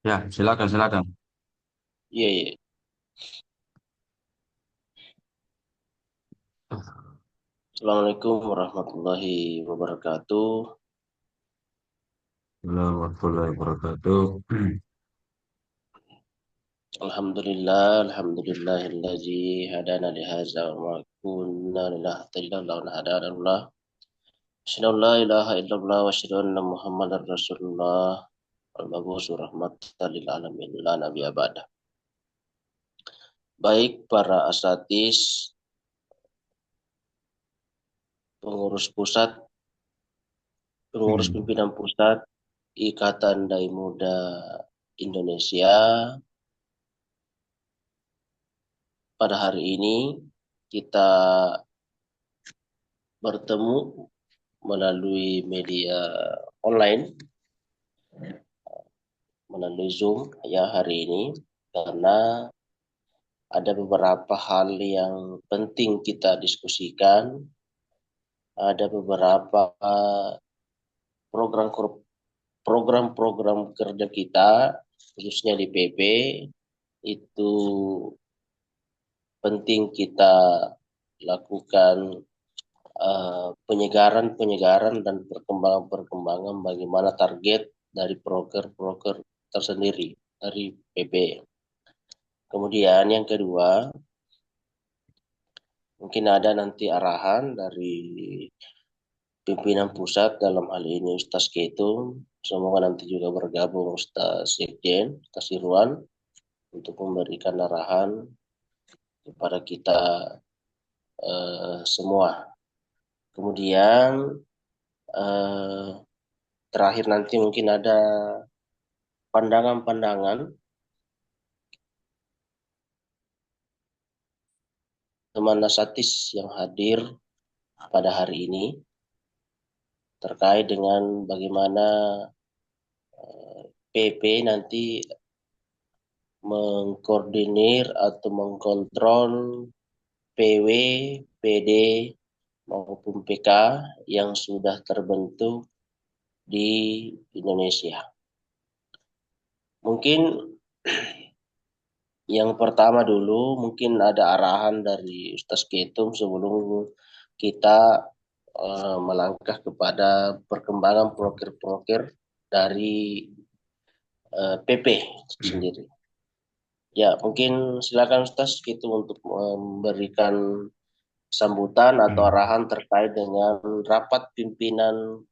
Ya, silakan, silakan. Iya, iya. Assalamualaikum warahmatullahi wabarakatuh. Assalamualaikum warahmatullahi wabarakatuh. Alhamdulillahilladzi hadana li hadza wa ma kunna linahtadiya laula an hadana Allah. Asyhadu an la ilaha illallah wa asyhadu anna Muhammadar Rasulullah wal mab'uts rahmatan lil alamin la nabiyya ba'da. Baik para asatidz, pengurus pusat, pengurus pimpinan pusat Ikatan Dai Muda Indonesia, pada hari ini kita bertemu melalui media online, melalui Zoom ya hari ini, karena ada beberapa hal yang penting kita diskusikan, ada beberapa program program-program kerja kita khususnya di PP itu penting kita lakukan penyegaran dan perkembangan-perkembangan bagaimana target dari proker-proker tersendiri dari PP. Kemudian yang kedua, mungkin ada nanti arahan dari pimpinan pusat, dalam hal ini Ustaz Ketum. Semoga nanti juga bergabung Ustaz Sekjen, Ustaz Irwan, untuk memberikan arahan kepada kita semua. Kemudian eh, terakhir nanti mungkin ada pandangan-pandangan teman nasatis yang hadir pada hari ini terkait dengan bagaimana PP nanti mengkoordinir atau mengkontrol PW, PD maupun PK yang sudah terbentuk di Indonesia. Mungkin yang pertama dulu mungkin ada arahan dari Ustaz Ketum sebelum kita melangkah kepada perkembangan proker-proker dari PP sendiri. Ya, mungkin silakan Ustaz gitu untuk memberikan sambutan atau arahan terkait dengan rapat pimpinan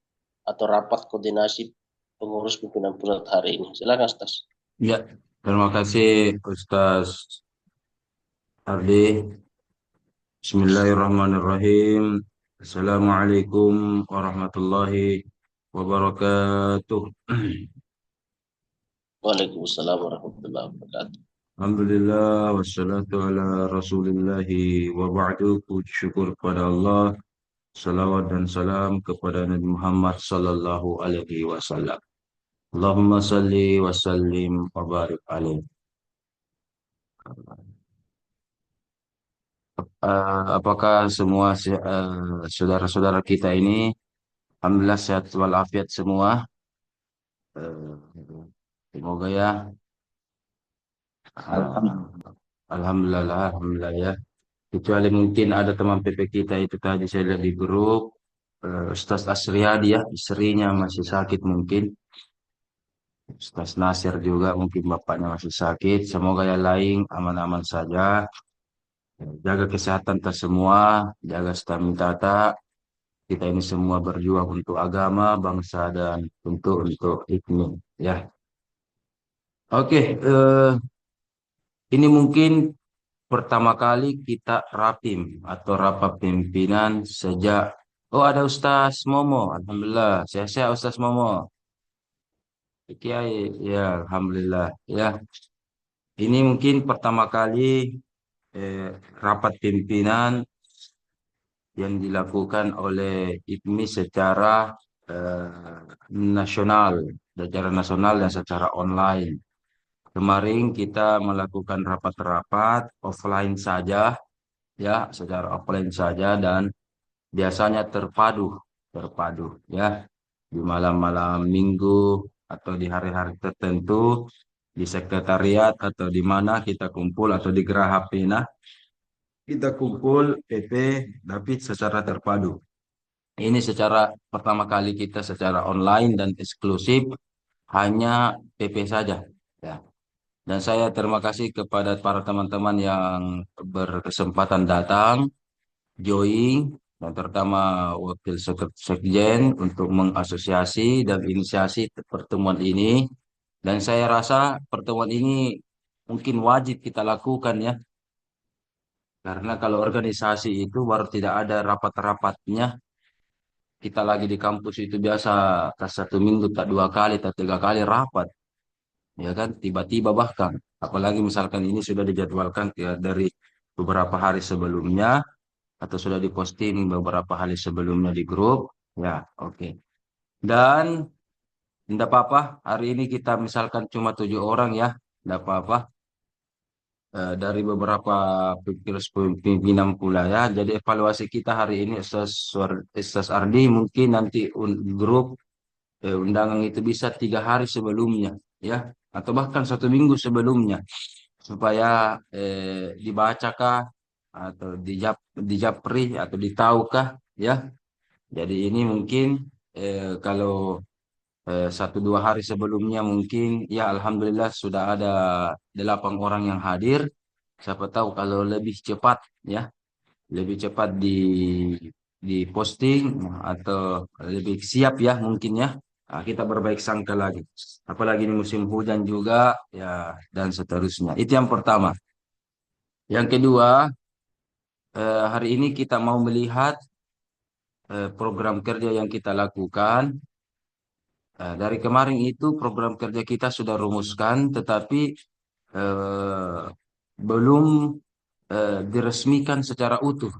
atau rapat koordinasi pengurus pimpinan pusat hari ini. Silakan Ustaz. Ya, terima kasih Ustaz Ardi. Bismillahirrahmanirrahim. Assalamualaikum warahmatullahi wabarakatuh. Waalaikumsalam warahmatullahi wabarakatuh. Alhamdulillah wassalatu ala rasulillahi wa ba'du. Puji syukur kepada Allah, salawat dan salam kepada Nabi Muhammad sallallahu alaihi wasallam. Allahumma salli wa sallim wa barik alaihi. Apakah semua saudara-saudara kita ini alhamdulillah sehat walafiat semua? Eh, Semoga ya. Alhamdulillah, alhamdulillah ya. Kecuali mungkin ada teman PP kita itu tadi saya lihat di grup, Ustaz Asriyadi ya, istrinya masih sakit mungkin. Ustaz Nasir juga mungkin bapaknya masih sakit. Semoga yang lain aman-aman saja. Jaga kesehatan kita semua, jaga stamina kita. Kita ini semua berjuang untuk agama, bangsa dan untuk iklim. Ya, oke. Ini mungkin pertama kali kita rapim atau rapat pimpinan sejak. Oh, ada Ustaz Momo. Alhamdulillah. Sehat-sehat Ustaz Momo. Kiai, ya, alhamdulillah. Ya, ini mungkin pertama kali eh, rapat pimpinan yang dilakukan oleh IPMI secara eh, nasional, secara nasional dan secara online. Kemarin kita melakukan rapat-rapat offline saja ya secara offline saja dan biasanya terpadu, terpadu ya di malam-malam minggu atau di hari-hari tertentu di sekretariat atau di mana kita kumpul atau di Geraha Pena kita kumpul PP tapi secara terpadu. Ini secara pertama kali kita secara online dan eksklusif hanya PP saja ya. Dan saya terima kasih kepada para teman-teman yang berkesempatan datang join dan terutama wakil sekjen untuk mengasosiasi dan inisiasi pertemuan ini. Dan saya rasa pertemuan ini mungkin wajib kita lakukan ya, karena kalau organisasi itu baru tidak ada rapat-rapatnya. Kita lagi di kampus itu biasa tak satu minggu, tak dua kali, tak tiga kali rapat, ya kan? Tiba-tiba bahkan, apalagi misalkan ini sudah dijadwalkan ya, dari beberapa hari sebelumnya atau sudah diposting beberapa hari sebelumnya di grup, ya oke. Dan tidak apa-apa, hari ini kita misalkan cuma 7 orang ya, tidak apa-apa. Dari beberapa pimpinan pula ya. Jadi evaluasi kita hari ini Ustaz Ardi mungkin nanti grup undangan itu bisa 3 hari sebelumnya ya, atau bahkan 1 minggu sebelumnya supaya dibacakah atau dijapri atau ditahukah ya. Jadi ini mungkin kalau 1 2 hari sebelumnya mungkin ya alhamdulillah sudah ada 8 orang yang hadir. Siapa tahu kalau lebih cepat ya, lebih cepat di posting atau lebih siap ya mungkin ya. Nah, kita berbaik sangka lagi. Apalagi ini musim hujan juga ya dan seterusnya. Itu yang pertama. Yang kedua, hari ini kita mau melihat program kerja yang kita lakukan. Dari kemarin itu program kerja kita sudah rumuskan, tetapi eh, belum diresmikan secara utuh.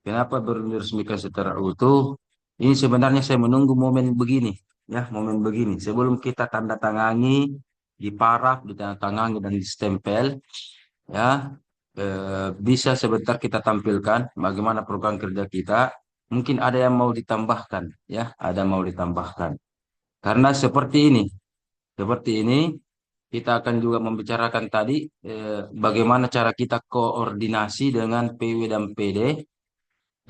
Kenapa belum diresmikan secara utuh? Ini sebenarnya saya menunggu momen begini, ya, momen begini. Sebelum kita tanda tangani, diparaf, ditandatangani dan distempel, ya, bisa sebentar kita tampilkan bagaimana program kerja kita. Mungkin ada yang mau ditambahkan, ya, ada mau ditambahkan. Karena seperti ini kita akan juga membicarakan tadi bagaimana cara kita koordinasi dengan PW dan PD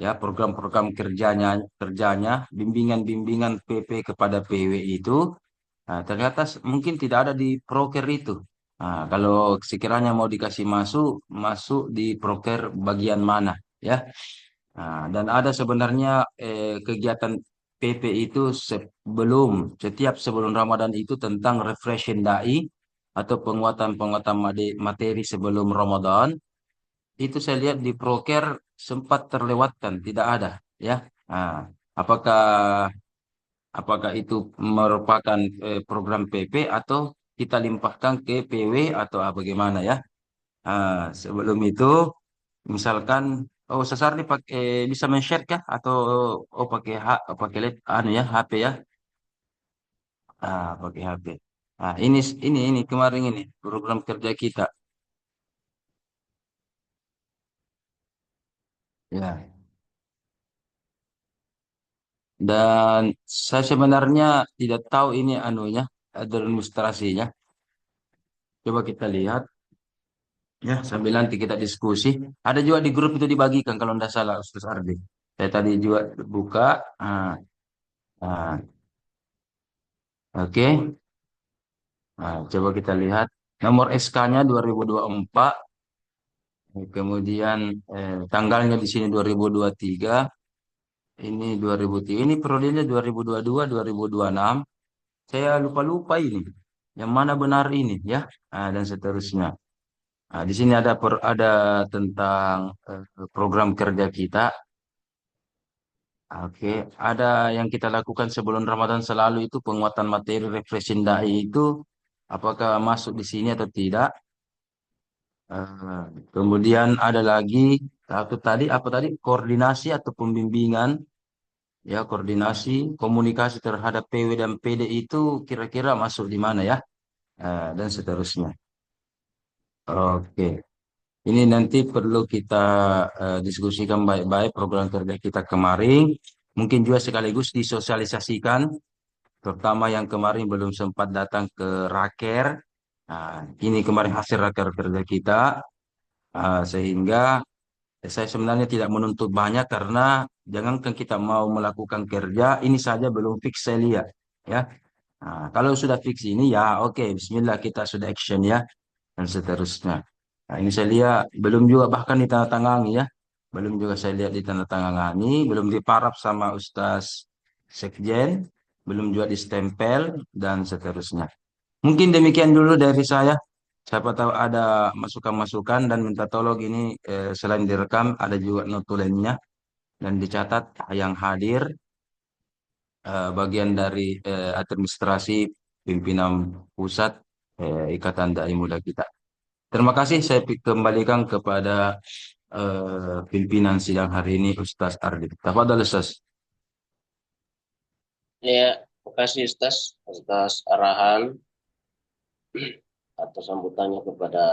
ya program-program kerjanya bimbingan-bimbingan PP kepada PW itu ternyata mungkin tidak ada di proker itu. Kalau sekiranya mau dikasih masuk masuk di proker bagian mana ya. Dan ada sebenarnya kegiatan PP itu setiap sebelum Ramadan itu tentang refreshing dai atau penguatan-penguatan materi sebelum Ramadan. Itu saya lihat di Proker sempat terlewatkan, tidak ada, ya. Nah, apakah apakah itu merupakan program PP atau kita limpahkan ke PW atau bagaimana ya? Sebelum itu, misalkan, oh Sasar nih pakai bisa men-share kah atau oh pakai anu ya HP ya? Pakai HP. Ini kemarin ini program kerja kita. Ya. Dan saya sebenarnya tidak tahu ini anunya, administrasinya. Coba kita lihat ya sambil nanti kita diskusi. Ada juga di grup itu dibagikan kalau tidak salah Ustaz Ardi. Saya tadi juga buka. Ah, ah, oke. Coba kita lihat. Nomor SK-nya 2024. Kemudian tanggalnya di sini 2023. Ini 2003. Ini periodenya 2022, 2026. Saya lupa-lupa ini. Yang mana benar ini ya. Dan seterusnya. Di sini ada tentang program kerja kita. Oke, ada yang kita lakukan sebelum Ramadan selalu itu penguatan materi refreshing dai itu apakah masuk di sini atau tidak? Kemudian ada lagi satu tadi apa tadi koordinasi atau pembimbingan ya koordinasi komunikasi terhadap PW dan PD itu kira-kira masuk di mana ya. Dan seterusnya. Oke. Ini nanti perlu kita diskusikan baik-baik program kerja kita kemarin. Mungkin juga sekaligus disosialisasikan, terutama yang kemarin belum sempat datang ke Raker. Nah, ini kemarin hasil Raker kerja kita, sehingga saya sebenarnya tidak menuntut banyak karena jangankan kita mau melakukan kerja, ini saja belum fix saya lihat. Ya, nah, kalau sudah fix ini ya oke, Bismillah kita sudah action ya dan seterusnya. Nah, ini saya lihat belum juga bahkan ditandatangani ya. Belum juga saya lihat ditandatangani, belum diparaf sama Ustaz Sekjen, belum juga distempel dan seterusnya. Mungkin demikian dulu dari saya. Siapa tahu ada masukan-masukan dan minta tolong ini selain direkam ada juga notulennya dan dicatat yang hadir bagian dari administrasi pimpinan pusat Ikatan Dai Muda kita. Terima kasih. Saya kembalikan kepada pimpinan sidang hari ini, Ustaz Ardi. Tafadhol, Ustaz. Ya, terima kasih Ustaz atas arahan atau sambutannya kepada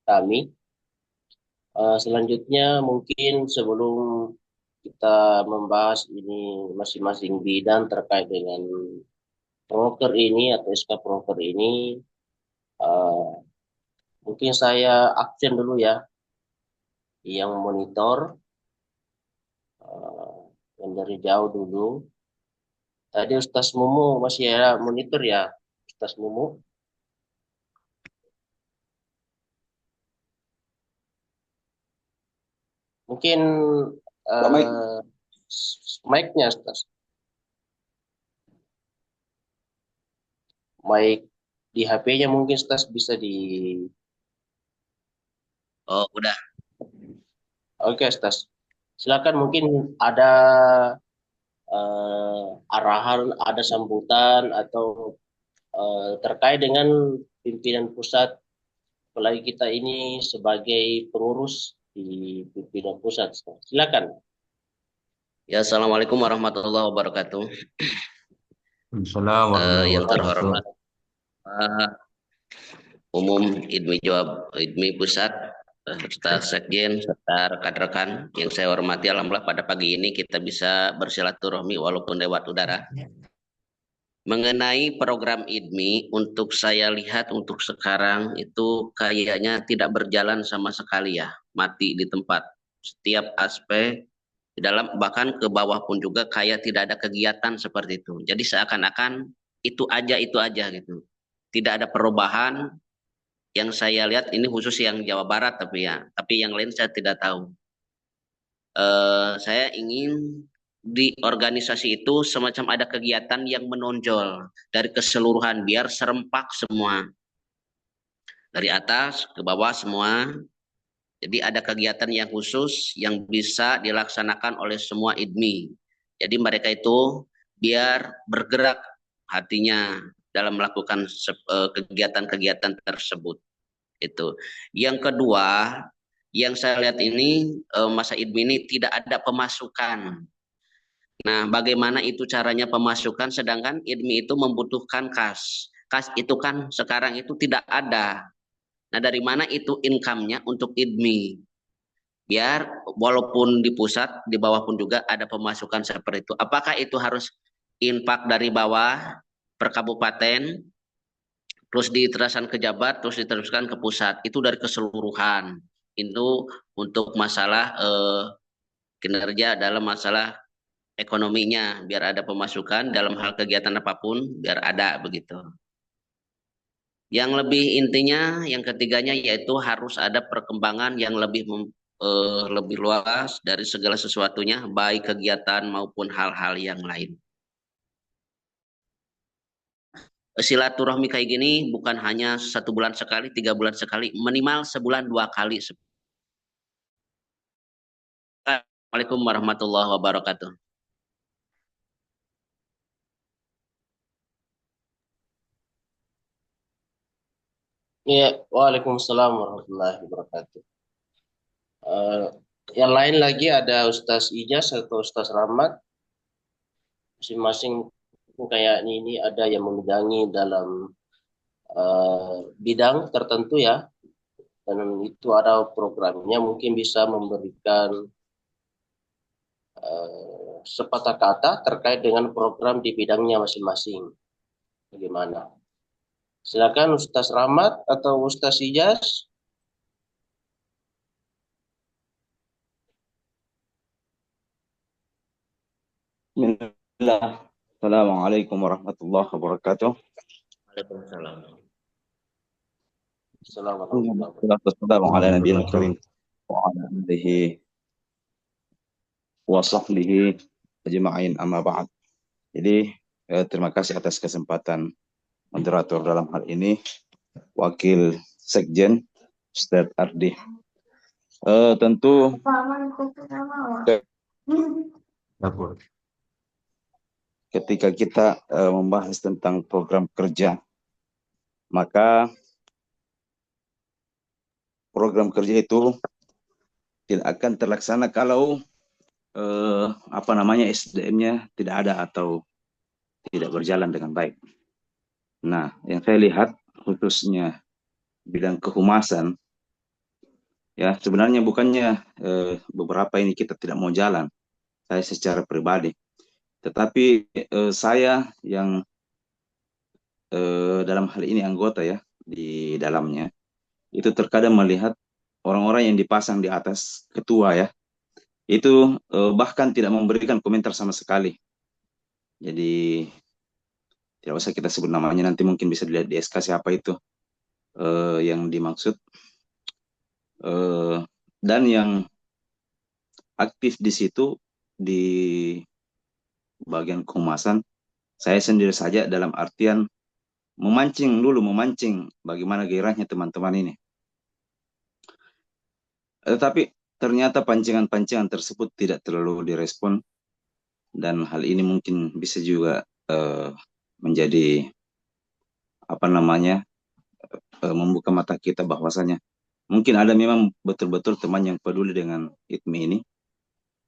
kami. Selanjutnya mungkin sebelum kita membahas ini masing-masing bidang terkait dengan proker ini atau SK proker ini, eh, mungkin saya absen dulu ya, yang monitor, eh, yang dari jauh dulu. Tadi Ustaz Mumu masih ada monitor ya, Ustaz Mumu. Mungkin Pak Mike, eh, mic-nya Ustaz. Mic di HP-nya mungkin Ustaz bisa di. Oh, udah. Oke, Ustaz. Silakan mungkin ada arahan, ada sambutan atau terkait dengan pimpinan pusat, apalagi kita ini sebagai pengurus di pimpinan pusat. Silakan. Ya, Assalamualaikum warahmatullahi wabarakatuh. Assalamualaikum warahmatullahi Yang wabarakatuh. terhormat Umum IDMI Jawa IDMI Pusat, serta Sekjen, serta rekan-rekan yang saya hormati, alhamdulillah pada pagi ini kita bisa bersilaturahmi walaupun lewat udara. Mengenai program IDMI, untuk saya lihat untuk sekarang itu kayaknya tidak berjalan sama sekali ya, mati di tempat. Setiap aspek di dalam bahkan ke bawah pun juga kayak tidak ada kegiatan seperti itu. Jadi seakan-akan itu aja gitu. Tidak ada perubahan yang saya lihat ini khusus yang Jawa Barat tapi yang lain saya tidak tahu. Saya ingin di organisasi itu semacam ada kegiatan yang menonjol dari keseluruhan biar serempak semua dari atas ke bawah semua. Jadi ada kegiatan yang khusus yang bisa dilaksanakan oleh semua IDMI. Jadi mereka itu biar bergerak hatinya dalam melakukan kegiatan-kegiatan tersebut. Itu. Yang kedua, yang saya lihat ini masa IDMI ini tidak ada pemasukan. Nah, bagaimana itu caranya pemasukan sedangkan IDMI itu membutuhkan kas. Kas itu kan sekarang itu tidak ada. Nah, dari mana itu income-nya untuk IDMI? Biar walaupun di pusat, di bawah pun juga ada pemasukan seperti itu. Apakah itu harus infak dari bawah per kabupaten, terus diteruskan ke Jabar, terus diteruskan ke pusat? Itu dari keseluruhan. Itu untuk masalah kinerja dalam masalah ekonominya, biar ada pemasukan dalam hal kegiatan apapun, biar ada begitu. Yang lebih intinya, yang ketiganya yaitu harus ada perkembangan yang lebih luas dari segala sesuatunya, baik kegiatan maupun hal-hal yang lain. Silaturahmi kayak gini bukan hanya 1 bulan sekali, 3 bulan sekali, minimal sebulan 2 kali. Assalamualaikum warahmatullahi wabarakatuh. Ya, Waalaikumsalam warahmatullahi wabarakatuh. Eh, yang lain lagi ada Ustaz Ijaz atau Ustaz Rahmat, masing-masing kayak ini ada yang memegangi dalam bidang tertentu ya. dan itu ada programnya, mungkin bisa memberikan sepatah kata terkait dengan program di bidangnya masing-masing. Bagaimana? Silakan Ustaz Rahmat atau Ustaz Ijaz. Bismillah. Assalamualaikum warahmatullahi wabarakatuh. Waalaikumsalam. Assalamualaikum warahmatullahi wabarakatuh. Wassalamu ala nabiyil Wabarakatuh. karim wa ala alihi wa sahbihi ajma'in amma ba'd. Jadi terima kasih atas kesempatan moderator dalam hal ini, Wakil Sekjen Ustadz Ardi. Tentu Dapur. ketika kita membahas tentang program kerja, maka program kerja itu tidak akan terlaksana kalau SDM-nya tidak ada atau tidak berjalan dengan baik. Nah, yang saya lihat khususnya bidang kehumasan, ya sebenarnya bukannya beberapa ini kita tidak mau jalan, saya secara pribadi, tetapi saya yang dalam hal ini anggota ya di dalamnya, itu terkadang melihat orang-orang yang dipasang di atas ketua ya, itu bahkan tidak memberikan komentar sama sekali. Jadi tidak usah kita sebut namanya, nanti mungkin bisa dilihat di SK siapa itu yang dimaksud. Dan yang aktif di situ di bagian kehumasan, saya sendiri saja, dalam artian memancing bagaimana gairahnya teman-teman ini. Tetapi ternyata pancingan-pancingan tersebut tidak terlalu direspon, dan hal ini mungkin bisa juga menjadi membuka mata kita bahwasanya mungkin ada memang betul-betul teman yang peduli dengan ITMI ini,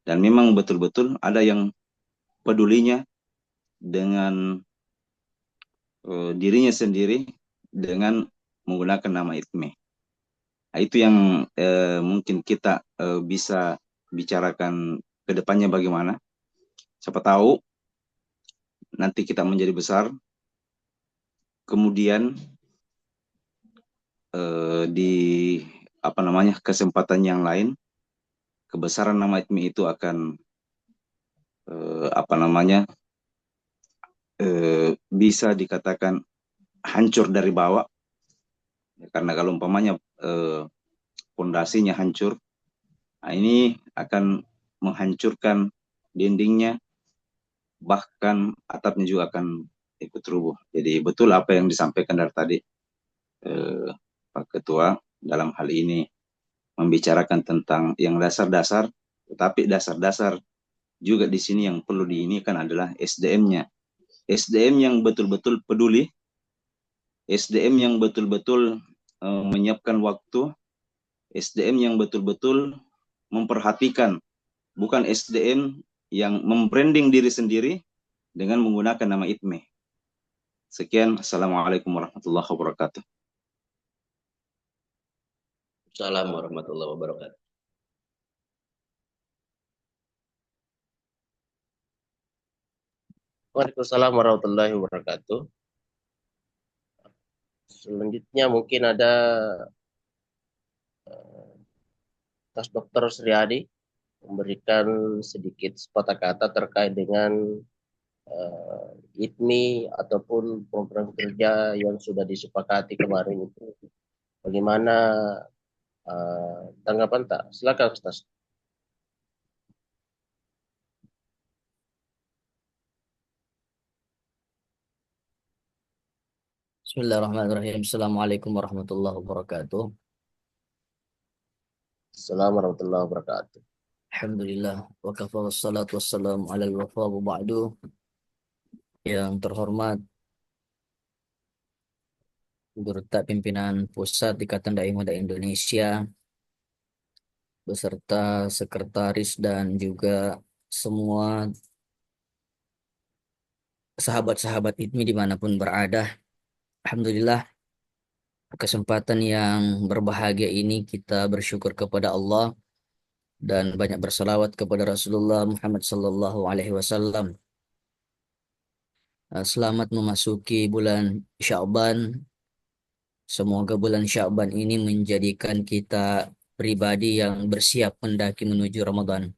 dan memang betul-betul ada yang pedulinya dengan dirinya sendiri dengan menggunakan nama ITMI. Nah, itu yang mungkin kita bisa bicarakan ke depannya bagaimana. Siapa tahu nanti kita menjadi besar, kemudian di kesempatan yang lain, kebesaran nama ITMI itu akan bisa dikatakan hancur dari bawah. Karena kalau umpamanya pondasinya hancur, nah ini akan menghancurkan dindingnya, bahkan atapnya juga akan ikut rubuh. Jadi betul apa yang disampaikan dari tadi Pak Ketua dalam hal ini, membicarakan tentang yang dasar-dasar, tetapi dasar-dasar juga di sini yang perlu diinikan adalah SDM-nya. SDM yang betul-betul peduli, SDM yang betul-betul menyiapkan waktu, SDM yang betul-betul memperhatikan, bukan SDM yang membranding diri sendiri dengan menggunakan nama ITME. Sekian, Assalamualaikum warahmatullahi wabarakatuh. Assalamualaikum warahmatullahi wabarakatuh. Waalaikumsalam warahmatullahi wabarakatuh. Selanjutnya mungkin ada Tas Dokter Sriadi memberikan sedikit sepatah kata terkait dengan ITMI ataupun program kerja yang sudah disepakati kemarin itu. Bagaimana tanggapan tak? Silakan Ustaz. Bismillahirrahmanirrahim. Assalamualaikum warahmatullahi wabarakatuh. Assalamualaikum warahmatullahi wabarakatuh. Alhamdulillah. Wa kafa wassalatu wassalamu ala al-wafa wa ba'du. Yang terhormat Beserta Pimpinan Pusat Ikatan Dai Muda Indonesia, beserta sekretaris dan juga semua sahabat-sahabat ITMI dimanapun berada. Alhamdulillah, kesempatan yang berbahagia ini kita bersyukur kepada Allah dan banyak bersalawat kepada Rasulullah Muhammad sallallahu alaihi wasallam. Selamat memasuki bulan Sya'ban. Semoga bulan Sya'ban ini menjadikan kita pribadi yang bersiap mendaki menuju Ramadan.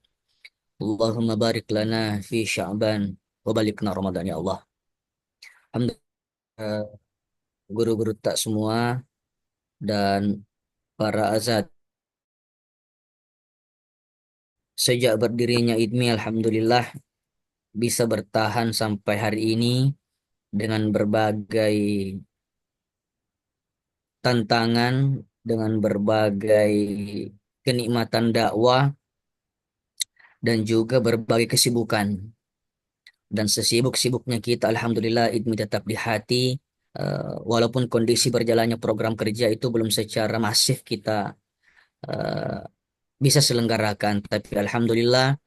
Allahumma barik lana fi Sya'ban wa balikna Ramadan ya Allah. Alhamdulillah, guru-guru tak semua dan para azad. Sejak berdirinya IDMI, alhamdulillah bisa bertahan sampai hari ini dengan berbagai tantangan, dengan berbagai kenikmatan dakwah dan juga berbagai kesibukan. Dan sesibuk-sibuknya kita, alhamdulillah IDMI tetap di hati. Walaupun kondisi berjalannya program kerja itu belum secara masif kita eh, bisa selenggarakan, tapi alhamdulillah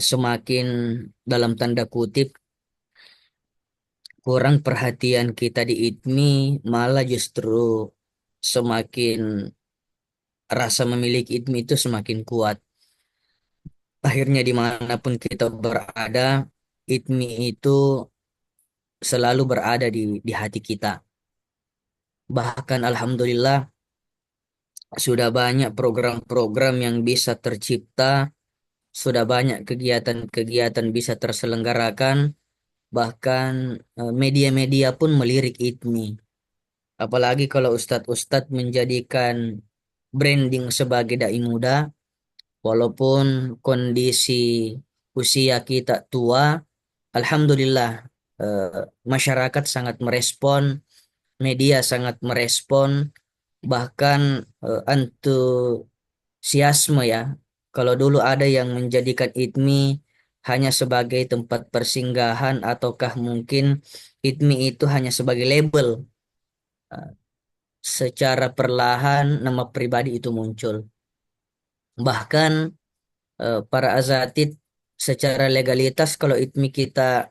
semakin dalam tanda kutip kurang perhatian kita di IDMI, malah justru semakin rasa memiliki IDMI itu semakin kuat. Akhirnya dimanapun kita berada, IDMI itu selalu berada di hati kita. Bahkan alhamdulillah sudah banyak program-program yang bisa tercipta, sudah banyak kegiatan-kegiatan bisa terselenggarakan, bahkan media-media pun melirik IDMI. Apalagi kalau ustadz-ustadz menjadikan branding sebagai dai muda, walaupun kondisi usia kita tua, alhamdulillah eh, masyarakat sangat merespon, media sangat merespon, bahkan antusiasme ya. Kalau dulu ada yang menjadikan IDMI hanya sebagai tempat persinggahan ataukah mungkin IDMI itu hanya sebagai label. eh, Secara perlahan nama pribadi itu muncul. Bahkan para azatid secara legalitas kalau IDMI kita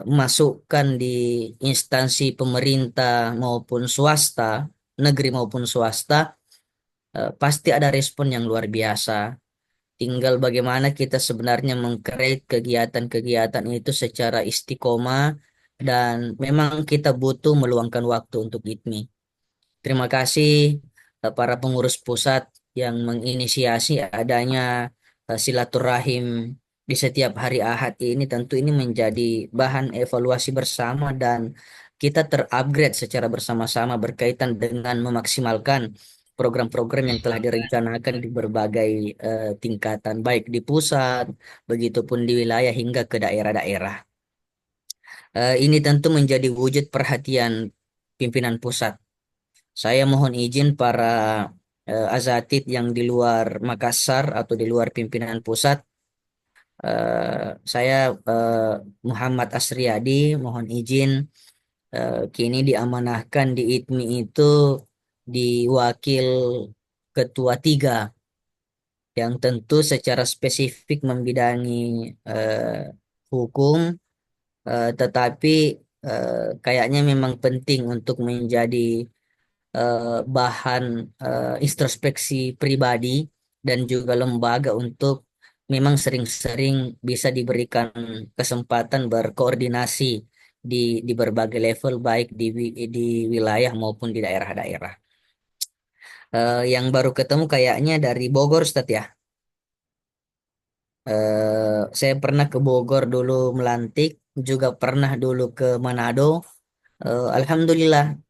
masukkan di instansi pemerintah maupun swasta, negeri maupun swasta, pasti ada respon yang luar biasa. Tinggal bagaimana kita sebenarnya mengcreate kegiatan-kegiatan itu secara istiqomah dan memang kita butuh meluangkan waktu untuk IDMI. Terima kasih para pengurus pusat yang menginisiasi adanya silaturahim di setiap hari Ahad ini. Tentu ini menjadi bahan evaluasi bersama dan kita terupgrade secara bersama-sama berkaitan dengan memaksimalkan program-program yang telah direncanakan di berbagai tingkatan, baik di pusat, begitupun di wilayah hingga ke daerah-daerah. Ini tentu menjadi wujud perhatian pimpinan pusat. Saya mohon izin para azatid yang di luar Makassar atau di luar pimpinan pusat. Saya Muhammad Asriyadi mohon izin kini diamanahkan di IDMI itu di wakil ketua 3 yang tentu secara spesifik membidangi hukum, tetapi kayaknya memang penting untuk menjadi bahan introspeksi pribadi dan juga lembaga untuk memang sering-sering bisa diberikan kesempatan berkoordinasi di berbagai level baik di wilayah maupun di daerah-daerah. Yang baru ketemu kayaknya dari Bogor, Ustaz ya. Saya pernah ke Bogor dulu melantik, juga pernah dulu ke Manado. Alhamdulillah.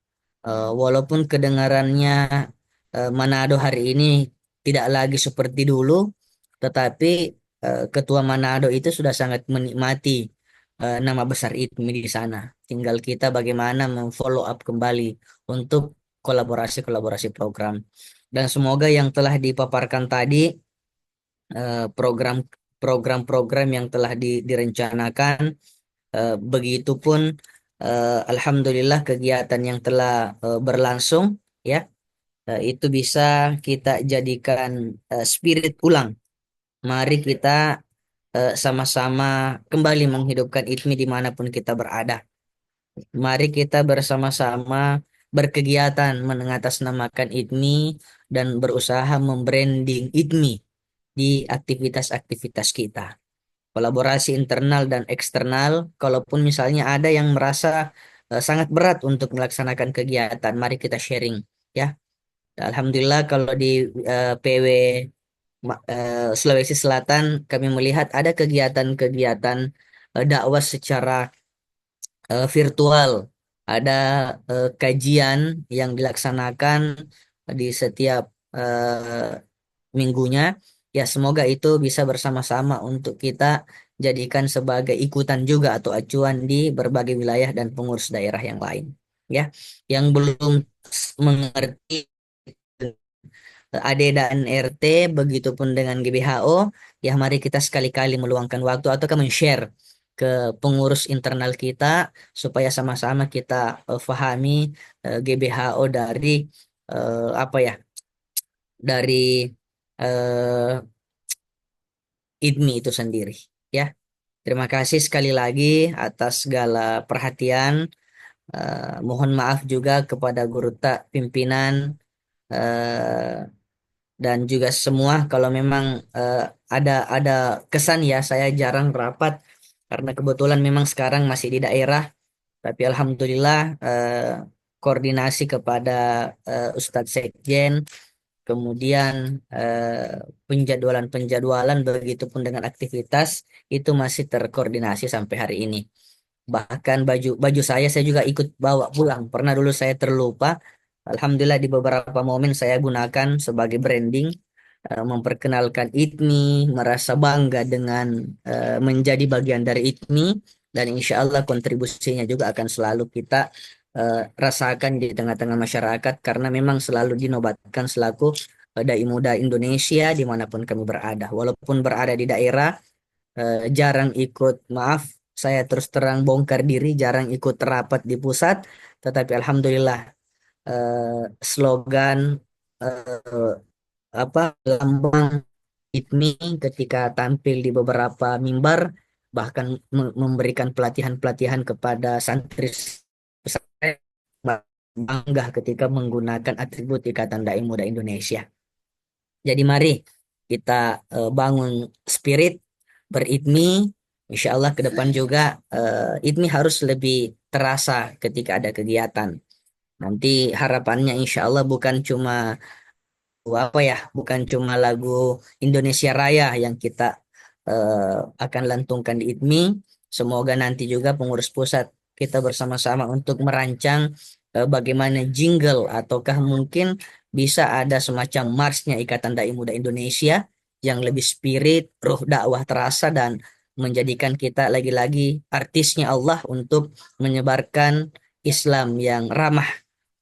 Walaupun kedengarannya Manado hari ini tidak lagi seperti dulu, tetapi Ketua Manado itu sudah sangat menikmati nama besar IDMI di sana. Tinggal kita bagaimana memfollow up kembali untuk kolaborasi-kolaborasi program. Dan semoga yang telah dipaparkan tadi, program program-program yang telah direncanakan, begitupun alhamdulillah kegiatan yang telah berlangsung ya, itu bisa kita jadikan spirit ulang. Mari kita sama-sama kembali menghidupkan IDMI dimanapun kita berada. Mari kita bersama-sama berkegiatan mengatasnamakan ITMI dan berusaha membranding ITMI di aktivitas-aktivitas kita. Kolaborasi internal dan eksternal, kalaupun misalnya ada yang merasa sangat berat untuk melaksanakan kegiatan, mari kita sharing ya. Alhamdulillah kalau di PW Sulawesi Selatan kami melihat ada kegiatan-kegiatan dakwah secara virtual. Ada kajian yang dilaksanakan di setiap minggunya. Ya, semoga itu bisa bersama-sama untuk kita jadikan sebagai ikutan juga atau acuan di berbagai wilayah dan pengurus daerah yang lain. Ya, yang belum mengerti AD dan RT, begitupun dengan GBHO, ya mari kita sekali-kali meluangkan waktu atau men-share ke pengurus internal kita supaya sama-sama kita fahami GBHO dari apa ya, dari eh, IDMI itu sendiri. Ya, terima kasih sekali lagi atas segala perhatian. Mohon maaf juga kepada guru tak pimpinan. eh, dan juga semua kalau memang eh, ada kesan ya saya jarang rapat karena kebetulan memang sekarang masih di daerah, tapi alhamdulillah koordinasi kepada Ustadz Sekjen, kemudian penjadwalan-penjadwalan begitupun dengan aktivitas itu masih terkoordinasi sampai hari ini. Bahkan baju baju saya juga ikut bawa pulang. Pernah dulu saya terlupa. Alhamdulillah di beberapa momen saya gunakan sebagai branding, memperkenalkan ITMI, merasa bangga dengan menjadi bagian dari ITMI, dan insya Allah kontribusinya juga akan selalu kita rasakan di tengah-tengah masyarakat karena memang selalu dinobatkan selaku dai muda Indonesia dimanapun kami berada. Walaupun berada di daerah, jarang ikut, maaf, saya terus terang bongkar diri, jarang ikut rapat di pusat, tetapi alhamdulillah slogan eh, apa lambang ITMI ketika tampil di beberapa mimbar bahkan memberikan pelatihan-pelatihan kepada santri pesantren, bangga ketika menggunakan atribut Ikatan Dai Muda Indonesia. Jadi mari kita bangun spirit beritmi. Insya Allah ke depan juga ITMI harus lebih terasa ketika ada kegiatan. Nanti harapannya insya Allah bukan cuma apa ya, bukan cuma lagu Indonesia Raya yang kita akan lantungkan di ITMI. Semoga nanti juga pengurus pusat kita bersama-sama untuk merancang bagaimana jingle ataukah mungkin bisa ada semacam marsnya Ikatan Dai Muda Indonesia yang lebih spirit, ruh dakwah terasa dan menjadikan kita lagi-lagi artisnya Allah untuk menyebarkan Islam yang ramah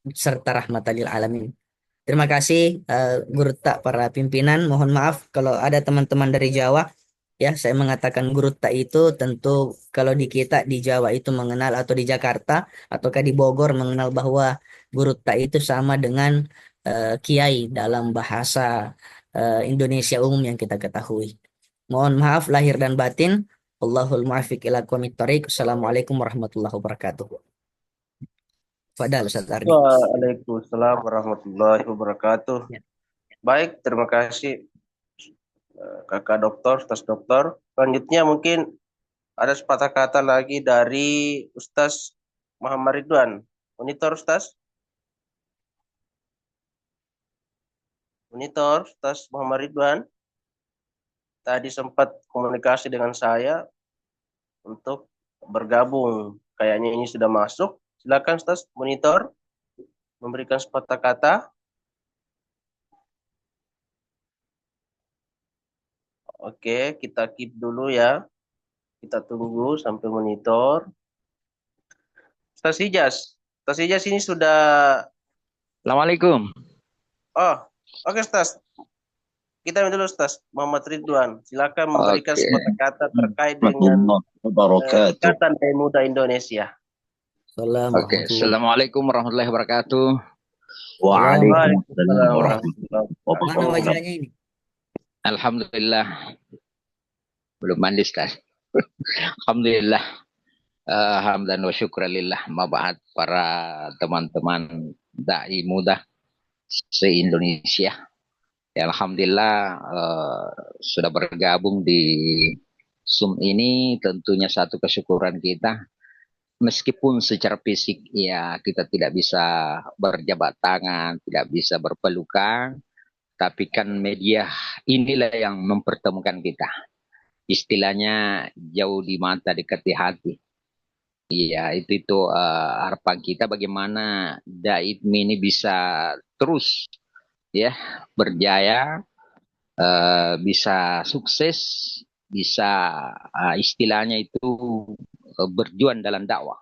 serta rahmatan lil alamin. Terima kasih guru tak para pimpinan. Mohon maaf kalau ada teman-teman dari Jawa. Ya, saya mengatakan guru tak itu tentu kalau di kita di Jawa itu mengenal atau di Jakarta ataukah di Bogor mengenal bahwa guru tak itu sama dengan kiai dalam bahasa Indonesia umum yang kita ketahui. Mohon maaf lahir dan batin. Allahul muwaffiq ila aqwamit thoriq. Assalamualaikum warahmatullahi wabarakatuh. Fadal Ustaz Ardi. Waalaikumsalam warahmatullahi wabarakatuh. Ya. Baik, terima kasih Kakak Dokter, Ustaz Dokter. Selanjutnya mungkin ada sepatah kata lagi dari Ustaz Muhammad Ridwan. Monitor Ustaz. Monitor Ustaz Muhammad Ridwan. Tadi sempat komunikasi dengan saya untuk bergabung. Kayaknya ini sudah masuk. Silakan Ustaz Monitor memberikan sepatah kata. Oke, kita keep dulu ya. Kita tunggu sampai monitor. Ustaz Ijas. Ustaz Ijas ini sudah... Assalamualaikum. Oh, oke Ustaz. Kita dulu Ustaz Muhammad Ridwan. Silakan memberikan sepatah kata terkait dengan Ikatan Dai Muda Indonesia. Oke, Assalamualaikum warahmatullahi wabarakatuh. Waalaikumsalam warahmatullahi Mana wabarakatuh. wajahnya ini? Alhamdulillah. Belum mandi, Ustaz. Alhamdulillah. Hamdan wa syukralillah. Maba'at para teman-teman dai muda se-Indonesia. Ya, Alhamdulillah sudah bergabung di Zoom ini, tentunya satu kesyukuran kita. Meskipun secara fisik ya kita tidak bisa berjabat tangan, tidak bisa berpelukan, tapi kan media inilah yang mempertemukan kita. Istilahnya jauh di mata, dekat di hati. Iya, itu harapan kita bagaimana Daidmi ini bisa terus ya berjaya, bisa sukses, bisa istilahnya itu berjuang dalam dakwah.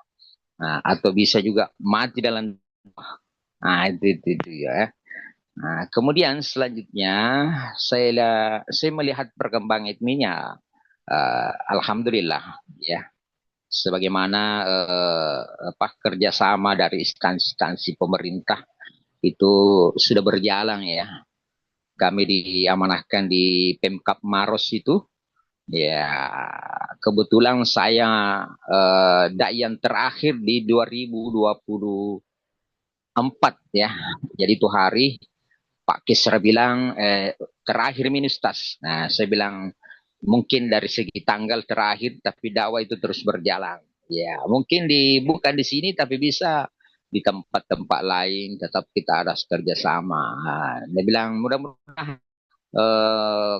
Nah, atau bisa juga mati dalam dakwah. Nah, itu ya. Nah, kemudian selanjutnya saya melihat perkembangan adminnya, alhamdulillah ya, sebagaimana kerjasama dari instansi pemerintah itu sudah berjalan ya. Kami diamanahkan di Pemkab Maros itu. Ya, kebetulan saya yang terakhir di 2024 ya. Jadi itu hari Pak Kisra bilang terakhir minustas. Nah, saya bilang mungkin dari segi tanggal terakhir, tapi dakwah itu terus berjalan. Ya, mungkin bukan di sini, tapi bisa di tempat-tempat lain tetap kita ada kerjasama. Nah, dia bilang mudah-mudahan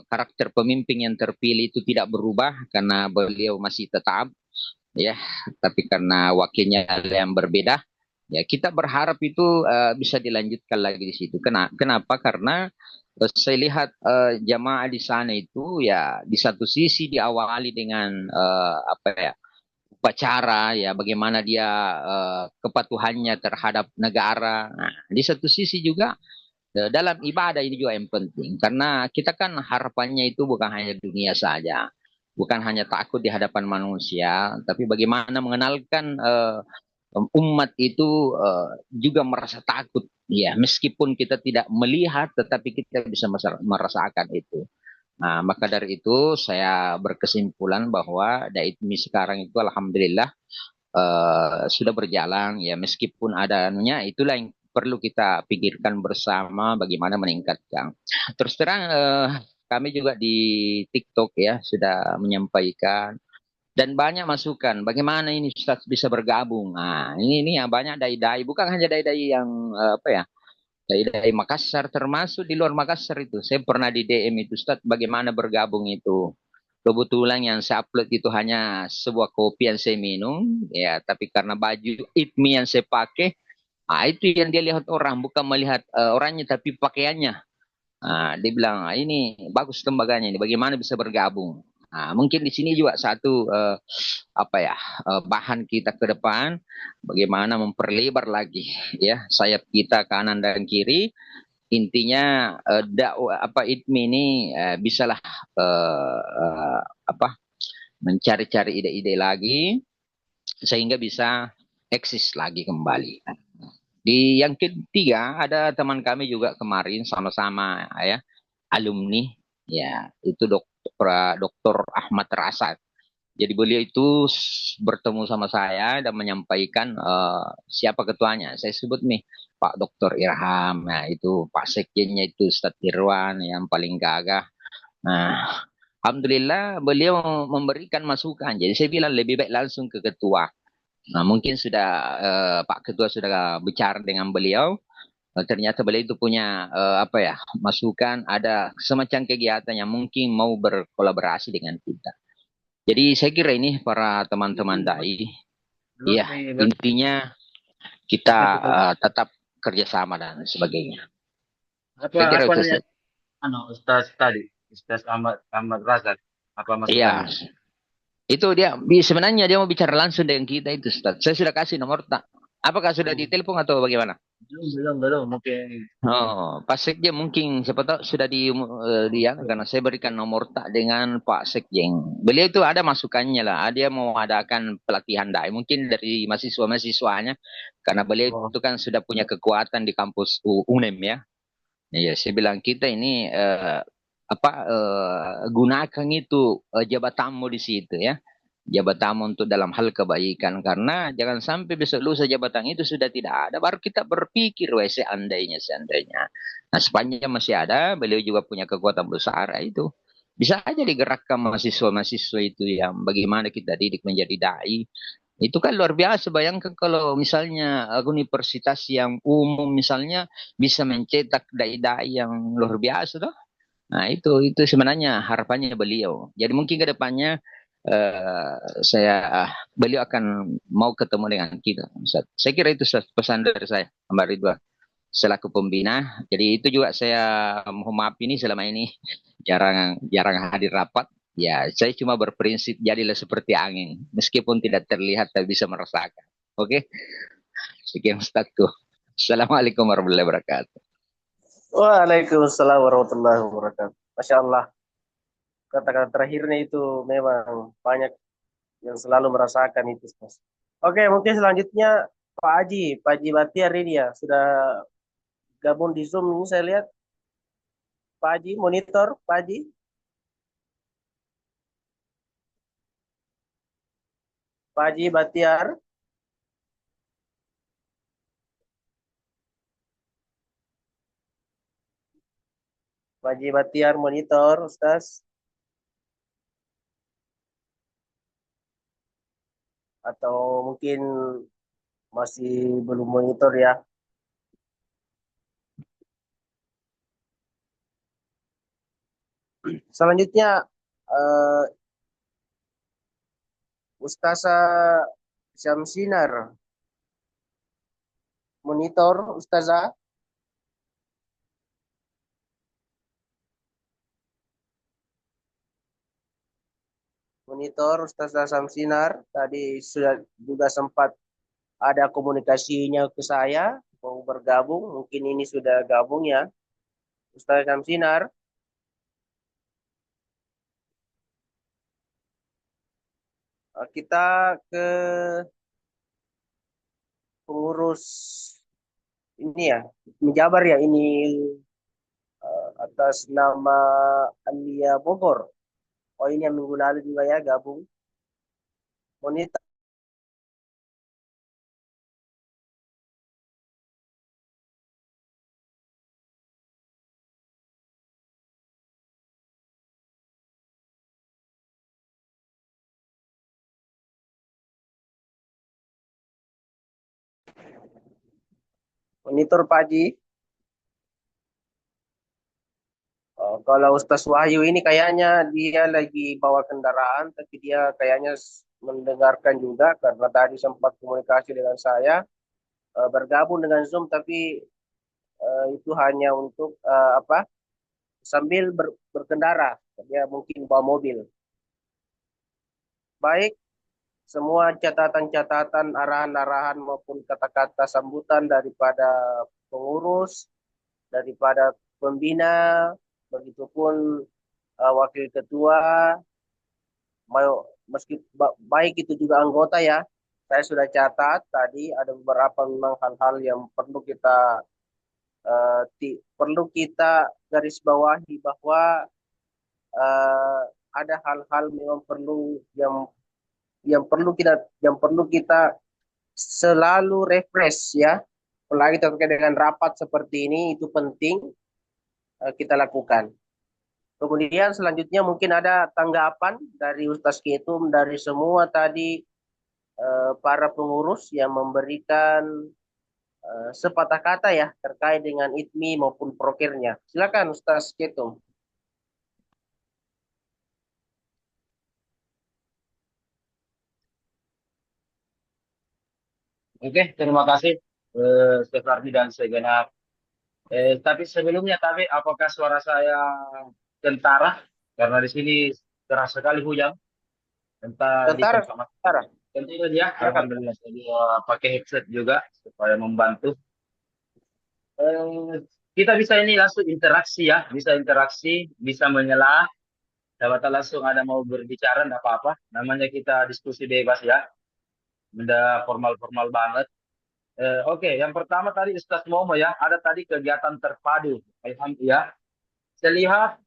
karakter pemimpin yang terpilih itu tidak berubah karena beliau masih tetap ya, tapi karena wakilnya yang berbeda ya, kita berharap itu bisa dilanjutkan lagi di situ. Kenapa? Karena saya lihat jamaah di sana itu ya di satu sisi diawali dengan apa ya, upacara ya, bagaimana dia kepatuhannya terhadap negara. Nah, di satu sisi juga dalam ibadah ini juga yang penting, karena kita kan harapannya itu bukan hanya dunia saja, bukan hanya takut di hadapan manusia, tapi bagaimana mengenalkan umat itu juga merasa takut ya, meskipun kita tidak melihat tetapi kita bisa merasakan itu. Nah, maka dari itu saya berkesimpulan bahwa Daidmi sekarang itu alhamdulillah sudah berjalan ya, meskipun ada anunya, itulah yang perlu kita pikirkan bersama bagaimana meningkatkan. Terus terang kami juga di TikTok ya sudah menyampaikan dan banyak masukan bagaimana ini Ustaz bisa bergabung. Nah, ini ya banyak dai-dai, bukan hanya dai-dai yang apa ya, dai-dai Makassar, termasuk di luar Makassar itu. Saya pernah di DM itu, Ustaz, bagaimana bergabung itu. Kebetulan yang saya upload itu hanya sebuah kopi yang saya minum, ya, tapi karena baju itmi yang saya pakai, itu yang dia lihat orang, bukan melihat orangnya, tapi pakaiannya. Dia bilang, ini bagus tembaganya ini, bagaimana bisa bergabung. Mungkin di sini juga satu apa ya, bahan kita ke depan, bagaimana memperlebar lagi ya sayap kita kanan dan kiri. Intinya dakwah IDMI ini bisalah apa mencari-cari ide-ide lagi sehingga bisa eksis lagi kembali. Di yang ketiga ada teman kami juga kemarin sama-sama ya, alumni ya, itu Dokter Ahmad Rasad. Jadi beliau itu bertemu sama saya dan menyampaikan siapa ketuanya. Saya sebut nih Pak Dokter Irham, nah itu Pak Sekjennya itu Ustadz Irwan yang paling gagah. Nah, alhamdulillah beliau memberikan masukan. Jadi saya bilang lebih baik langsung ke ketua. Nah, mungkin sudah Pak Ketua sudah bicara dengan beliau. Ternyata beliau itu punya apa ya, masukan, ada semacam kegiatan yang mungkin mau berkolaborasi dengan kita. Jadi saya kira ini para teman-teman dai, ya intinya kita tetap kerjasama dan sebagainya. Saya kira itu saja. Ustaz tadi, Ustaz Ahmad Razak, apa maksudnya? Iya, itu dia sebenarnya dia mau bicara langsung dengan kita itu, Ustaz. Saya sudah kasih nomor tak. Apakah sudah ditelepon atau bagaimana? Belum, mungkin. Oh, Pak Sekjen mungkin siapa tahu sudah dia, karena saya berikan nomor tak dengan Pak Sekjen. Beliau itu ada masukannya lah. Dia mau adakan pelatihan dai mungkin dari mahasiswa-mahasiswanya, karena beliau itu kan sudah punya kekuatan di kampus UNEM ya. Iya, saya bilang kita ini gunakan itu jabatanmu di situ ya. jabatan untuk dalam hal kebaikan. Karena jangan sampai besok lusa jabatan itu sudah tidak ada, baru kita berpikir, wah seandainya. Nah, sepanjang masih ada, beliau juga punya kekuatan besar, itu bisa aja digerakkan mahasiswa-mahasiswa itu yang bagaimana kita didik menjadi dai. Itu kan luar biasa. Bayangkan kalau misalnya universitas yang umum misalnya bisa mencetak dai-dai yang luar biasa toh. Nah, itu sebenarnya harapannya beliau. Jadi mungkin ke depannya eh, beliau akan mau ketemu dengan kita. Ustaz. Saya kira itu Ustaz, pesan dari saya, Mbak Ridwan, selaku pembina. Jadi itu juga saya mohon maaf ini selama ini jarang jarang hadir rapat. Ya, saya cuma berprinsip jadilah seperti angin, meskipun tidak terlihat tapi bisa merasakan. Oke, sekian Ustazku. Assalamualaikum warahmatullahi wabarakatuh. Waalaikumsalam warahmatullahi wabarakatuh. Masya Allah, kata-kata terakhirnya itu memang banyak yang selalu merasakan itu, Mas. Oke, mungkin selanjutnya Pak Haji Batiar ini ya, sudah gabung di Zoom ini saya lihat. Pak Haji, monitor, Pak Haji. Pak Haji Batiar. Pak Haji Batiar monitor, Ustaz. Atau mungkin masih belum monitor ya. Selanjutnya eh, Ustazah Syamsinar monitor, Ustazah. Monitor Ustazah Syamsinar. Tadi sudah juga sempat ada komunikasinya ke saya mau bergabung. Mungkin ini sudah gabung ya, Ustazah Syamsinar. Kita ke pengurus ini ya, menjabar ya ini atas nama Alia Bogor. Oh ini yang minggu lalu juga ya gabung. Monitor. Monitor Pak Haji. Kalau Ustaz Wahyu ini kayaknya dia lagi bawa kendaraan, tapi dia kayaknya mendengarkan juga karena tadi sempat komunikasi dengan saya, bergabung dengan Zoom, tapi itu hanya untuk apa? Sambil berkendara, dia mungkin bawa mobil. Baik, semua catatan-catatan, arahan-arahan maupun kata-kata sambutan daripada pengurus, daripada pembina, begitupun wakil ketua, meski baik itu juga anggota ya. Saya sudah catat tadi ada beberapa memang hal-hal yang perlu kita garis bawahi bahwa uh, ada hal-hal memang perlu yang perlu kita selalu refresh ya. Apalagi terkait dengan rapat seperti ini itu penting kita lakukan. Kemudian selanjutnya mungkin ada tanggapan dari Ustaz Ketum dari semua tadi para pengurus yang memberikan sepatah kata ya terkait dengan ITMI maupun prokernya. Silakan Ustaz Ketum. Oke, terima kasih Stefardi dan segenap. Tapi sebelumnya, apakah suara saya kentara? Karena di sini keras sekali hujan. Entah di Tentara, tempat mas. tentara. Tentu saja, alhamdulillah saya juga pakai headset juga supaya membantu. Eh, kita bisa ini langsung interaksi ya, bisa interaksi, bisa menyelah. Dapat langsung ada mau berbicara, enggak apa-apa. Namanya kita diskusi bebas ya, benda formal-formal banget. Oke, yang pertama tadi Ustaz Momo ya, ada tadi kegiatan terpadu. Alhamdulillah. Saya lihat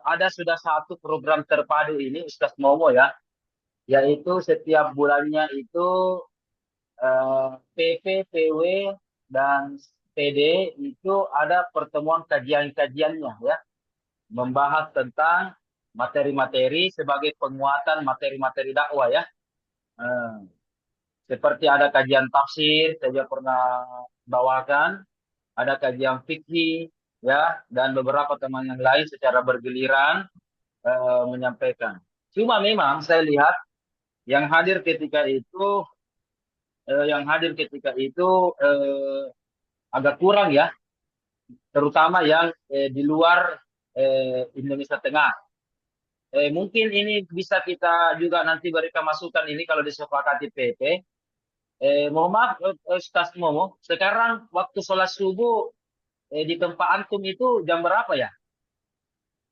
ada sudah satu program terpadu ini Ustaz Momo ya. yaitu setiap bulannya itu PP, PW, dan PD itu ada pertemuan kajian-kajiannya ya, membahas tentang materi-materi sebagai penguatan materi-materi dakwah ya. Eh, Seperti ada kajian tafsir, saya pernah bawakan, ada kajian fikih ya, dan beberapa teman yang lain secara bergiliran menyampaikan. Cuma memang saya lihat yang hadir ketika itu agak kurang ya, terutama yang di luar Indonesia Tengah. Mungkin ini bisa kita juga nanti berikan masukan ini kalau disepakati PP. Mohon maaf, Ustaz Momo, sekarang waktu sholat subuh di tempat antum itu jam berapa ya?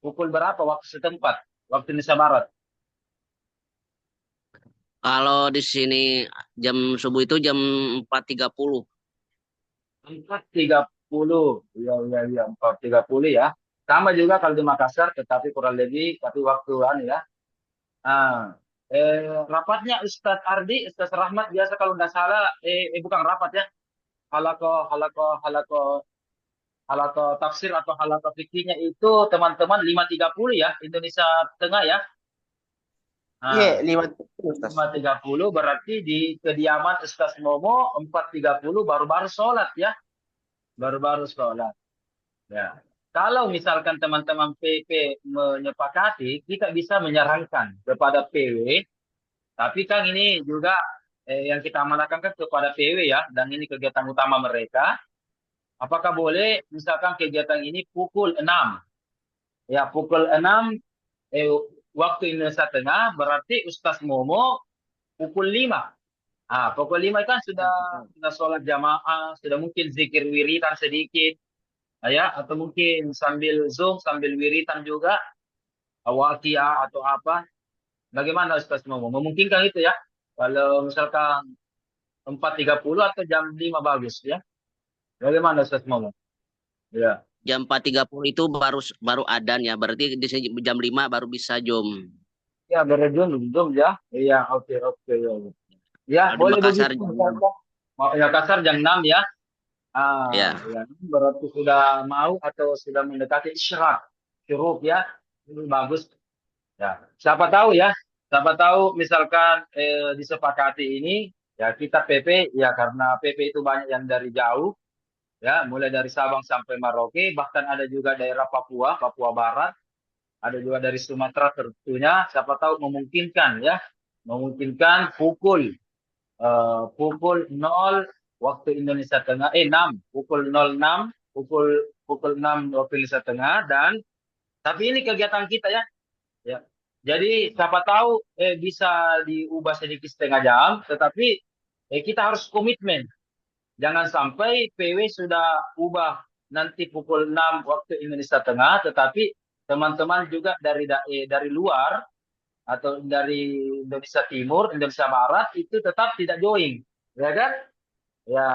Pukul berapa waktu setempat? Waktu Indonesia Barat? Kalau di sini jam subuh itu jam 4.30. 4.30. Iya, iya, iya, 4.30 ya. Sama juga kalau di Makassar, tetapi kurang lebih, tapi waktuan ya. Ah, rapatnya Ustadz Ardi, Ustadz Rahmat biasa kalau nggak salah, bukan rapat ya, halako, halako, halako, halako tafsir atau halako fikihnya itu teman-teman 5.30 ya, Indonesia Tengah ya. Iya, Nah, 5.30 Ustaz. 5.30 berarti di kediaman Ustadz Momo 4.30 baru-baru sholat ya, baru-baru sholat. Ya. Kalau misalkan teman-teman PP menyepakati, kita bisa menyarankan kepada PW. Tapi kan ini juga yang kita amanahkan kan kepada PW ya, dan ini kegiatan utama mereka. Apakah boleh misalkan kegiatan ini pukul 6? Ya, pukul 6 waktu Indonesia Tengah berarti Ustaz Momo pukul 5. Pukul 5 kan sudah sholat jamaah, sudah mungkin zikir wiritan sedikit, ya, atau mungkin sambil Zoom, sambil wiritan juga, waqiah atau apa. Bagaimana Ustaz Momo? Memungkinkan itu ya? Kalau misalkan 4.30 atau jam 5 bagus ya. Bagaimana Ustaz Momo? Ya. Jam 4.30 itu baru adzan ya. Berarti di sini jam 5 baru bisa jom. Ya, berjum ya. Iya, oke, oke. Ya, ya Kalau di boleh Makassar begitu. jam 6. Ya, kasar jam 6 ya. Ya. Ya, berarti sudah mau atau sudah mendekati isyarat. Syuruk ya. Ini bagus. Ya, siapa tahu ya. Siapa tahu misalkan disepakati ini ya kita PP ya, karena PP itu banyak yang dari jauh ya, mulai dari Sabang sampai Merauke, bahkan ada juga daerah Papua, Papua Barat, ada juga dari Sumatera tentunya. Siapa tahu memungkinkan ya, memungkinkan pukul 0 waktu Indonesia Tengah, 6, pukul 06, pukul 6 waktu Indonesia Tengah. Dan tapi ini kegiatan kita ya, ya. Jadi siapa tahu bisa diubah sedikit setengah jam, tetapi kita harus komitmen. Jangan sampai PW sudah ubah nanti pukul 6 waktu Indonesia Tengah, tetapi teman-teman juga dari luar atau dari Indonesia Timur, Indonesia Barat itu tetap tidak join, ya kan? Ya,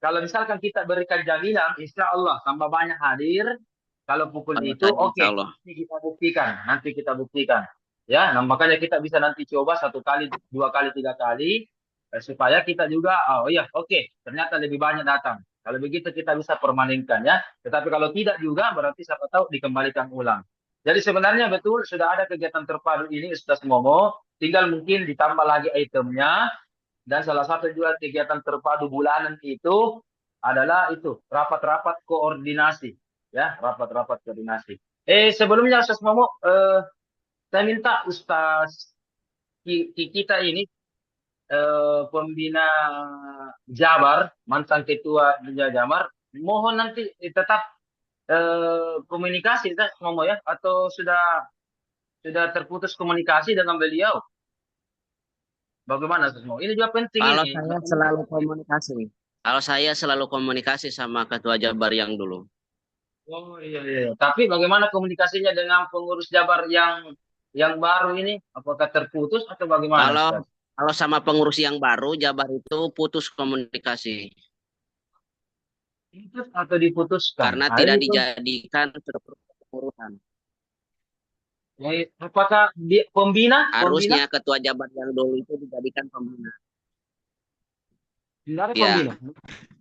kalau misalkan kita berikan jaminan, insya Allah tambah banyak hadir. Kalau pukul itu, Insya oke, Allah. nanti kita buktikan, ya. Nah, makanya kita bisa nanti coba 1 kali, 2 kali, 3 kali, supaya kita juga, oh iya, oke, ternyata lebih banyak datang. Kalau begitu kita bisa permanenkan ya. Tetapi kalau tidak juga, berarti siapa tahu dikembalikan ulang. Jadi sebenarnya betul sudah ada kegiatan terpadu ini Ustaz Momo, tinggal mungkin ditambah lagi itemnya. Dan salah satu juga kegiatan terpadu bulanan itu adalah itu rapat-rapat koordinasi, ya, rapat-rapat koordinasi. Sebelumnya Ustaz Momo, saya minta Ustaz kita ini pembina Jabar, mantan ketua Bina Jabar, mohon nanti tetap komunikasi Ustaz Momo ya, atau sudah terputus komunikasi dengan beliau. Bagaimana Ustaz Momo? Ini juga penting Kalau ini. saya selalu komunikasi. Kalau saya selalu komunikasi sama ketua Jabar yang dulu. Oh iya, iya. Tapi bagaimana komunikasinya dengan pengurus Jabar yang baru ini? Apakah terputus atau bagaimana, Kalau Ustaz? kalau sama pengurus yang baru Jabar itu putus komunikasi Putus atau diputuskan? karena Nah, tidak ini tuh. dijadikan pengurusan. Apakah pembina? Harusnya ketua Jabar yang dulu itu dijadikan pembina. Tidak ada Ya, pembina.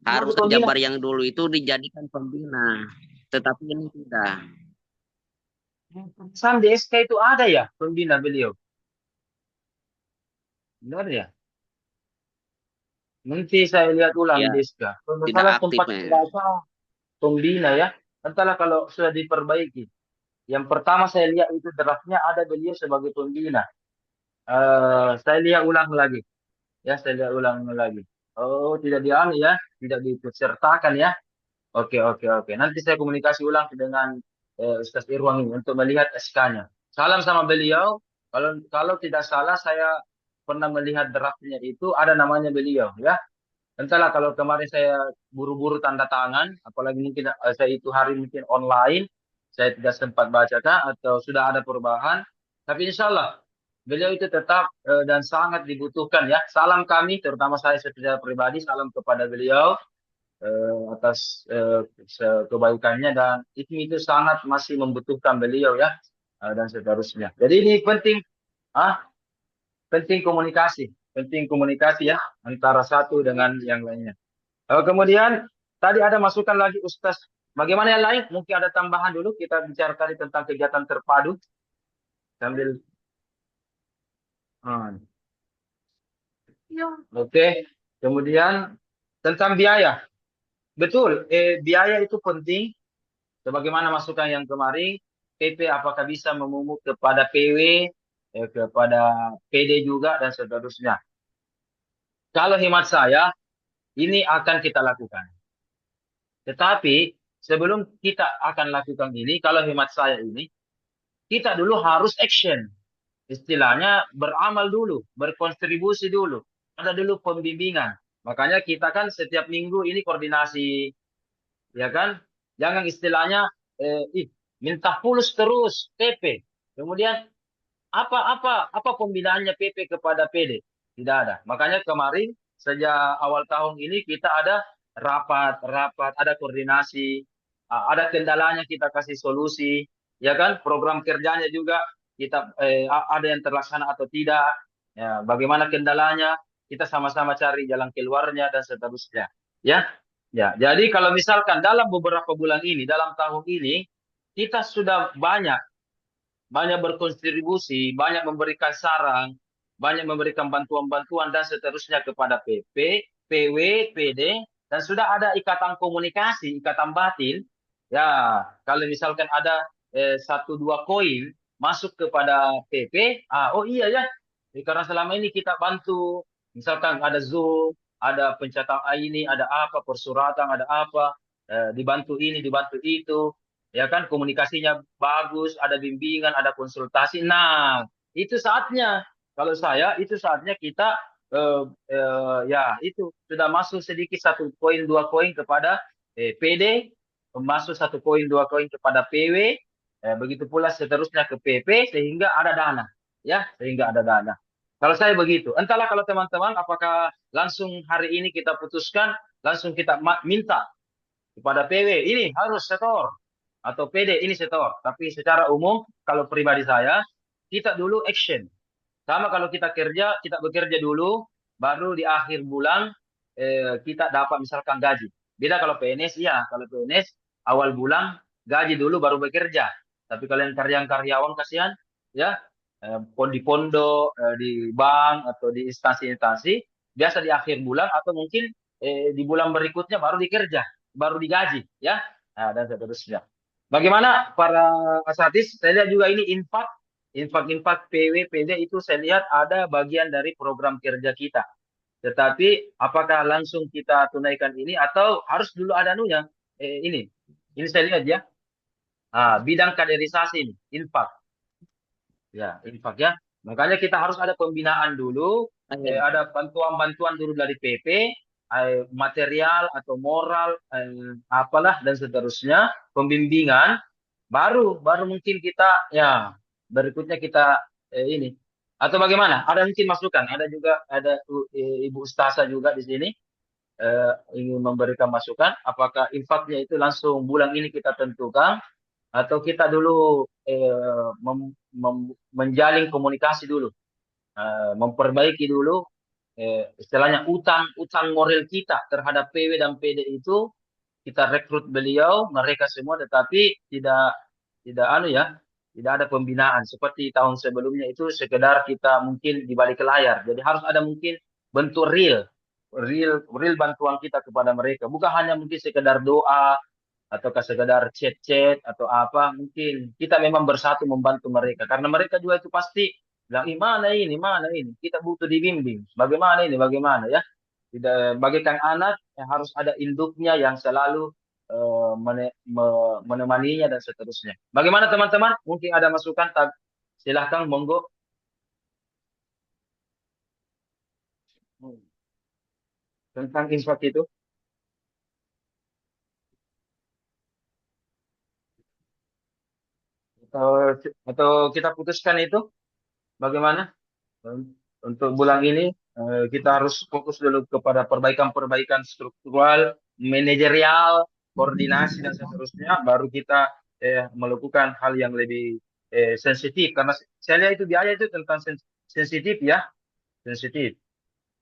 harus pembina. Jabar yang dulu itu dijadikan pembina. Tetapi ini tidak. Sam di SK itu ada ya pembina beliau. Benar ya? Nanti saya lihat ulang Ya, di SK. Kalau tidak salah aktif. tempat membaca pembina ya. Entahlah kalau sudah diperbaiki. Yang pertama saya lihat itu draftnya ada beliau sebagai pembina. Saya lihat ulang lagi. Ya, saya lihat ulang lagi. Oh, tidak dianu ya, tidak disertakan ya. Oke, oke, oke. Nanti saya komunikasi ulang dengan Ustaz Irwan ini untuk melihat SK-nya. Salam sama beliau. Kalau tidak salah saya pernah melihat draftnya itu ada namanya beliau ya. Entahlah kalau kemarin saya buru-buru tanda tangan, apalagi mungkin saya itu hari mungkin online, saya tidak sempat bacakan atau sudah ada perubahan. Tapi insya Allah beliau itu tetap dan sangat dibutuhkan ya. Salam kami, terutama saya secara pribadi, salam kepada beliau atas kebaikannya dan itu sangat masih membutuhkan beliau ya dan seterusnya. Jadi ini ah penting komunikasi ya antara satu dengan yang lainnya. Kemudian tadi ada masukan lagi Ustaz. Bagaimana yang lain? Mungkin ada tambahan dulu kita bicara tadi tentang kegiatan terpadu sambil Oke. Kemudian tentang biaya. Betul, biaya itu penting. Sebagaimana masukan yang kemarin, PP apakah bisa memungut kepada PW, kepada PD juga, dan seterusnya. Kalau hemat saya, ini akan kita lakukan. Tetapi sebelum kita akan lakukan ini, kalau hemat saya ini, kita dulu harus action. Istilahnya beramal dulu, berkontribusi dulu. Ada dulu pembimbingan. Makanya kita kan setiap minggu ini koordinasi, ya kan? Jangan istilahnya minta fulus terus PP. Kemudian apa pembinaannya PP kepada PD? Tidak ada. Makanya kemarin sejak awal tahun ini kita ada rapat, ada koordinasi, ada kendalanya kita kasih solusi, ya kan? Program kerjanya juga kita ada yang terlaksana atau tidak, ya, bagaimana kendalanya, kita sama-sama cari jalan keluarnya dan seterusnya, ya. Ya, jadi kalau misalkan dalam beberapa bulan ini, dalam tahun ini, kita sudah banyak berkontribusi, banyak memberikan saran, banyak memberikan bantuan-bantuan dan seterusnya kepada PP, PW, PD, dan sudah ada ikatan komunikasi, ikatan batin. Ya, kalau misalkan ada satu dua koin masuk kepada PP, oh iya ya, karena selama ini kita bantu, misalkan ada Zoom, ada pencatatan ini, ada apa, persuratan, ada apa, dibantu ini, dibantu itu, ya kan komunikasinya bagus, ada bimbingan, ada konsultasi. Nah, itu saatnya. Kalau saya itu saatnya kita ya itu sudah masuk sedikit satu koin dua koin kepada PD, masuk satu koin dua koin kepada PW, begitu pula seterusnya ke PP sehingga ada dana, ya sehingga ada dana. Kalau saya begitu, entahlah kalau teman-teman apakah langsung hari ini kita putuskan, langsung kita minta kepada PW ini harus setor atau PD ini setor. Tapi secara umum kalau pribadi saya kita dulu action. Sama kalau kita kerja, kita bekerja dulu, baru di akhir bulan kita dapat misalkan gaji. Beda kalau PNS, ya kalau PNS awal bulan gaji dulu baru bekerja. Tapi kalau yang karyawan kasihan, ya di pondok, di bank atau di instansi-instansi, biasa di akhir bulan atau mungkin di bulan berikutnya baru dikerja, baru digaji, ya, nah, dan seterusnya. Bagaimana para asatis? Saya lihat juga ini infak PW, PD itu saya lihat ada bagian dari program kerja kita. Tetapi apakah langsung kita tunaikan ini atau harus dulu ada anunya? Ini saya lihat ya. Bidang kaderisasi ini, infak. Ya, infak ya. Makanya kita harus ada pembinaan dulu, ada bantuan-bantuan dulu dari PP, material atau moral, apalah dan seterusnya, pembimbingan, baru mungkin kita ya berikutnya kita ini atau bagaimana? Ada mungkin masukan, ada juga ada Ibu Ustasa juga di sini ingin memberikan masukan. Apakah infaknya itu langsung bulan ini kita tentukan atau kita dulu menjalin komunikasi dulu, memperbaiki dulu istilahnya utang moral kita terhadap PW dan PD itu. Kita rekrut beliau, mereka semua, tetapi tidak anu ya, tidak ada pembinaan seperti tahun sebelumnya itu sekedar kita mungkin di balik layar. Jadi harus ada mungkin bentuk real bantuan kita kepada mereka, bukan hanya mungkin sekedar doa ataukah sekedar chat-chat atau apa. Mungkin kita memang bersatu membantu mereka karena mereka juga itu pasti bilang, "Ih, mana ini, kita butuh dibimbing, bagaimana ini, bagaimana ya." Tidak, bagaikan anak yang harus ada induknya yang selalu menemaninya dan seterusnya. Bagaimana teman-teman? Mungkin ada masukan? Silahkan, monggo. Tentang infak itu. Atau, atau kita putuskan itu bagaimana? Untuk bulan ini kita harus fokus dulu kepada perbaikan-perbaikan struktural, manajerial, koordinasi dan seterusnya. Baru kita melakukan hal yang lebih sensitif. Karena saya lihat itu biaya itu tentang sensitif ya, sensitif.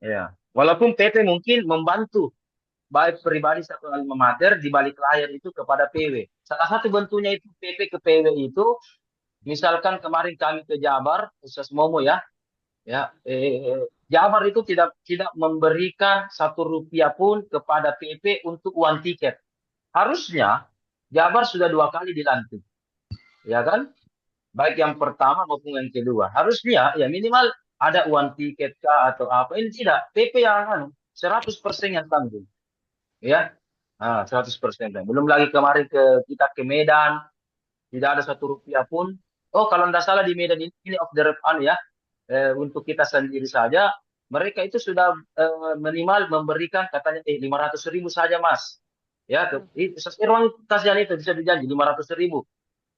Ya, walaupun PP mungkin membantu baik pribadi satu alma mater di balik layar itu kepada PW. Salah satu bentuknya itu PP ke PW itu, misalkan kemarin kami ke Jabar, khusus Momo ya, Jabar itu tidak memberikan Rp1 pun kepada PP untuk uang tiket. Harusnya Jabar sudah 2 kali dilantik, ya kan? Baik yang pertama maupun yang kedua. Harusnya ya minimal ada uang tiket kah atau apa. Ini tidak, PP yang 100% yang tanggung, ya. 100%. Belum lagi kemarin kita ke Medan, tidak ada Rp1 pun. Oh, kalau tidak salah di Medan ini off the record ya, untuk kita sendiri saja, mereka itu sudah minimal memberikan katanya 500.000 saja mas, ya sesuai ruang kasihan itu bisa dijanji 500.000.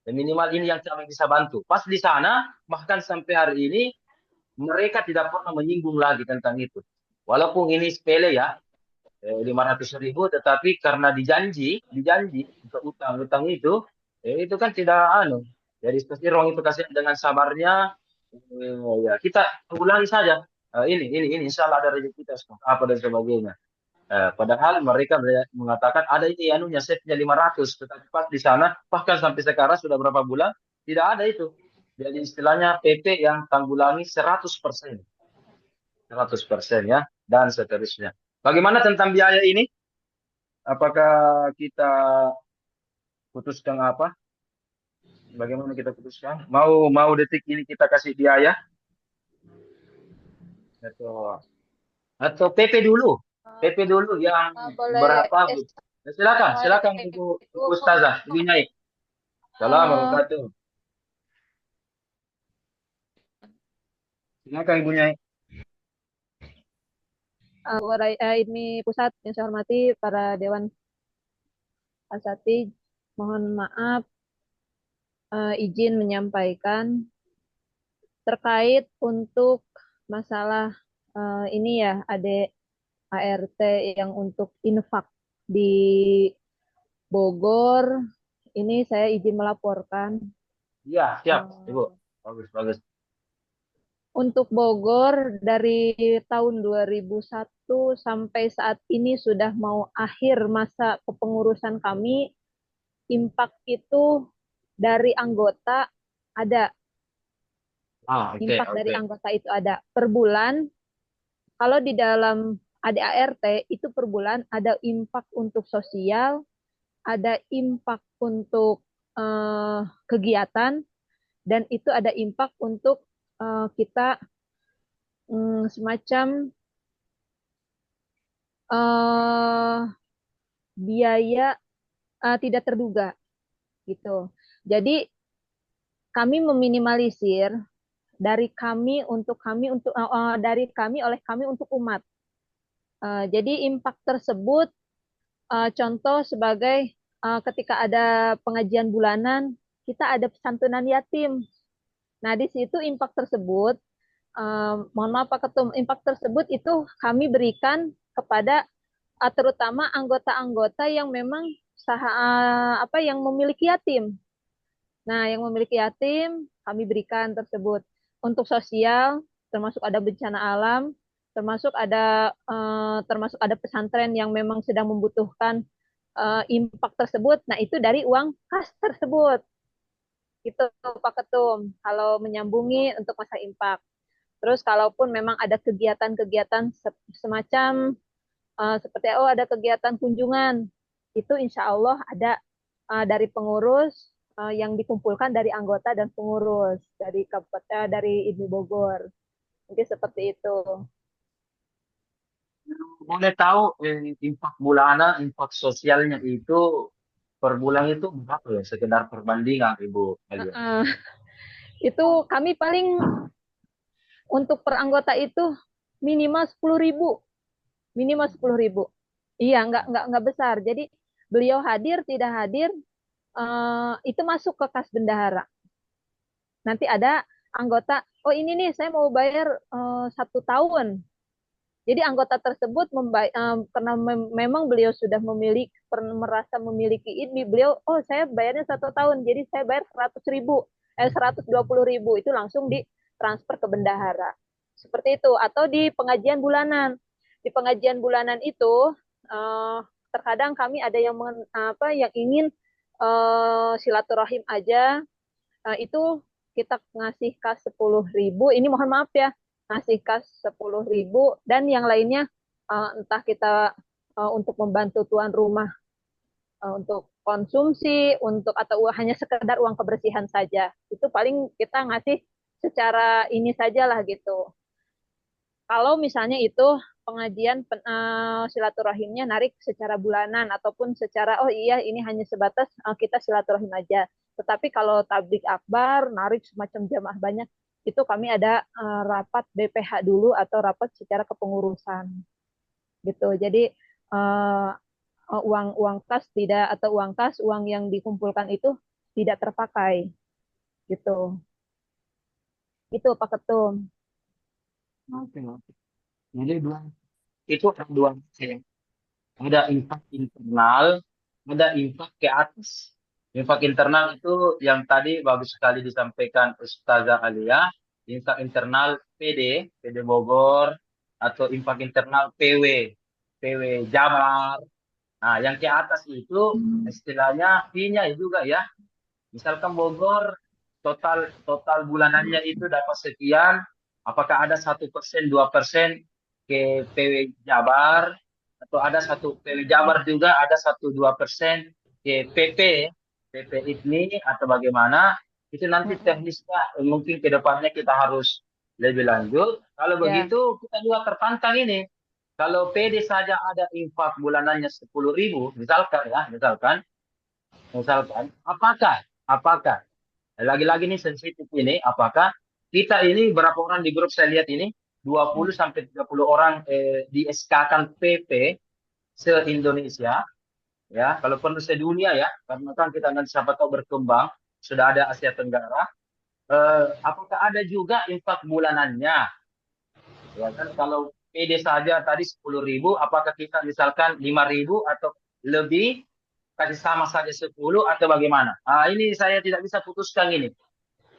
Dan minimal ini yang kami bisa bantu. Pas di sana bahkan sampai hari ini mereka tidak pernah menyinggung lagi tentang itu. Walaupun ini sepele ya, 500.000, tetapi karena dijanji untuk utang itu, itu kan tidak anu. Jadi seperti ruang itu kasih dengan sabarnya. Ya kita ulangi saja. Ini insya Allah ada rezeki kita apa dan sebagainya. Padahal mereka mengatakan ada ini anunya setnya 500, tetapi pas di sana bahkan sampai sekarang sudah berapa bulan tidak ada itu. Jadi istilahnya PP yang tanggulangi 100%, 100% ya dan seterusnya. Bagaimana tentang biaya ini? Apakah kita putuskan apa? Bagaimana kita putuskan? Mau detik ini kita kasih biaya atau PP dulu? PP dulu yang boleh berapa? Silakan Ibu Ustazah, Ibu Nyai. Assalamualaikum warahmatullahi wabarakatuh. Silakan Ibu Nyai. Ini pusat yang saya hormati para Dewan Asatidz, mohon maaf izin menyampaikan terkait untuk masalah ini ya ART yang untuk infak di Bogor. Ini saya izin melaporkan. Iya, siap, Ibu. Bagus. Untuk Bogor dari tahun 2001 sampai saat ini sudah mau akhir masa kepengurusan kami, impak itu dari anggota ada. Impak dari anggota itu ada per bulan. Kalau di dalam ADART itu per bulan ada impak untuk sosial, ada impak untuk kegiatan, dan itu ada impak untuk kita semacam biaya tidak terduga gitu. Jadi kami meminimalisir dari kami oleh kami untuk umat. Jadi impak tersebut contoh sebagai ketika ada pengajian bulanan kita ada santunan yatim. Nah, di situ impak tersebut, mohon maaf Pak Ketum, impak tersebut itu kami berikan kepada terutama anggota-anggota yang memang yang memiliki yatim. Nah, yang memiliki yatim kami berikan tersebut. Untuk sosial, termasuk ada bencana alam, termasuk ada pesantren yang memang sedang membutuhkan impact tersebut. Nah, itu dari uang kas tersebut. Itu Pak Ketum, kalau menyambungi untuk masa impact. Terus kalaupun memang ada kegiatan-kegiatan semacam seperti ada kegiatan kunjungan, itu insya Allah ada dari pengurus yang dikumpulkan dari anggota dan pengurus dari kabupaten dari Ibu Bogor. Mungkin seperti itu. Boleh tahu infak bulanan, infak sosialnya itu per bulan itu berapa ya? Sekedar perbandingan Ibu Elia. Itu kami paling untuk per anggota itu minimal 10.000. Minimal 10.000. Iya, nggak besar. Jadi beliau hadir tidak hadir itu masuk ke kas bendahara. Nanti ada anggota, oh ini nih saya mau bayar 1 tahun. Jadi anggota tersebut karena memang beliau sudah merasa memiliki ini, beliau, oh saya bayarnya 1 tahun, jadi saya bayar 100.000, 120.000 itu langsung ditransfer ke bendahara. Seperti itu. Atau di pengajian bulanan. Di pengajian bulanan itu terkadang kami ada yang ingin silaturahim aja, itu kita ngasih kas 10.000. Ini mohon maaf ya, ngasih kas 10.000 dan yang lainnya entah kita untuk membantu tuan rumah untuk konsumsi, atau hanya sekedar uang kebersihan saja. Itu paling kita ngasih secara ini sajalah gitu. Kalau misalnya itu pengajian silaturahimnya narik secara bulanan ataupun secara oh iya ini hanya sebatas kita silaturahim aja. Tetapi kalau tablik akbar narik semacam jamaah banyak, itu kami ada rapat BPH dulu atau rapat secara kepengurusan gitu. Jadi uang kas tidak, atau uang yang dikumpulkan itu tidak terpakai gitu. Itu Pak Ketum. Oke. Jadi itu ada dua ya. Ada infak internal, ada infak ke atas. Infak internal itu yang tadi bagus sekali disampaikan Ustazah Alia. Infak internal PD Bogor, atau infak internal PW Jabar. Nah, yang ke atas itu istilahnya fee-nya juga ya. Misalkan Bogor total bulanannya itu dapat sekian, apakah ada 1%, 2% ke PW Jabar, atau ada satu PW Jabar juga ada 1-2% ke PP ini, atau bagaimana? Itu nanti teknisnya mungkin ke depannya kita harus lebih lanjut. Kalau begitu kita juga tertantang ini. Kalau PD saja ada infak bulanannya 10.000, misalkan, apakah lagi-lagi nih sensitif ini, apakah kita ini berapa orang di grup saya lihat ini 20-30 orang di SK-kan PP se-Indonesia ya, kalau perlu sedunia ya, karena kan kita nanti siapa tahu berkembang, sudah ada Asia Tenggara. Apakah ada juga infak bulanannya? Ya kan, kalau PD saja tadi 10.000, apakah kita misalkan 5.000 atau lebih kasih sama saja 10 atau bagaimana? Ini saya tidak bisa putuskan ini.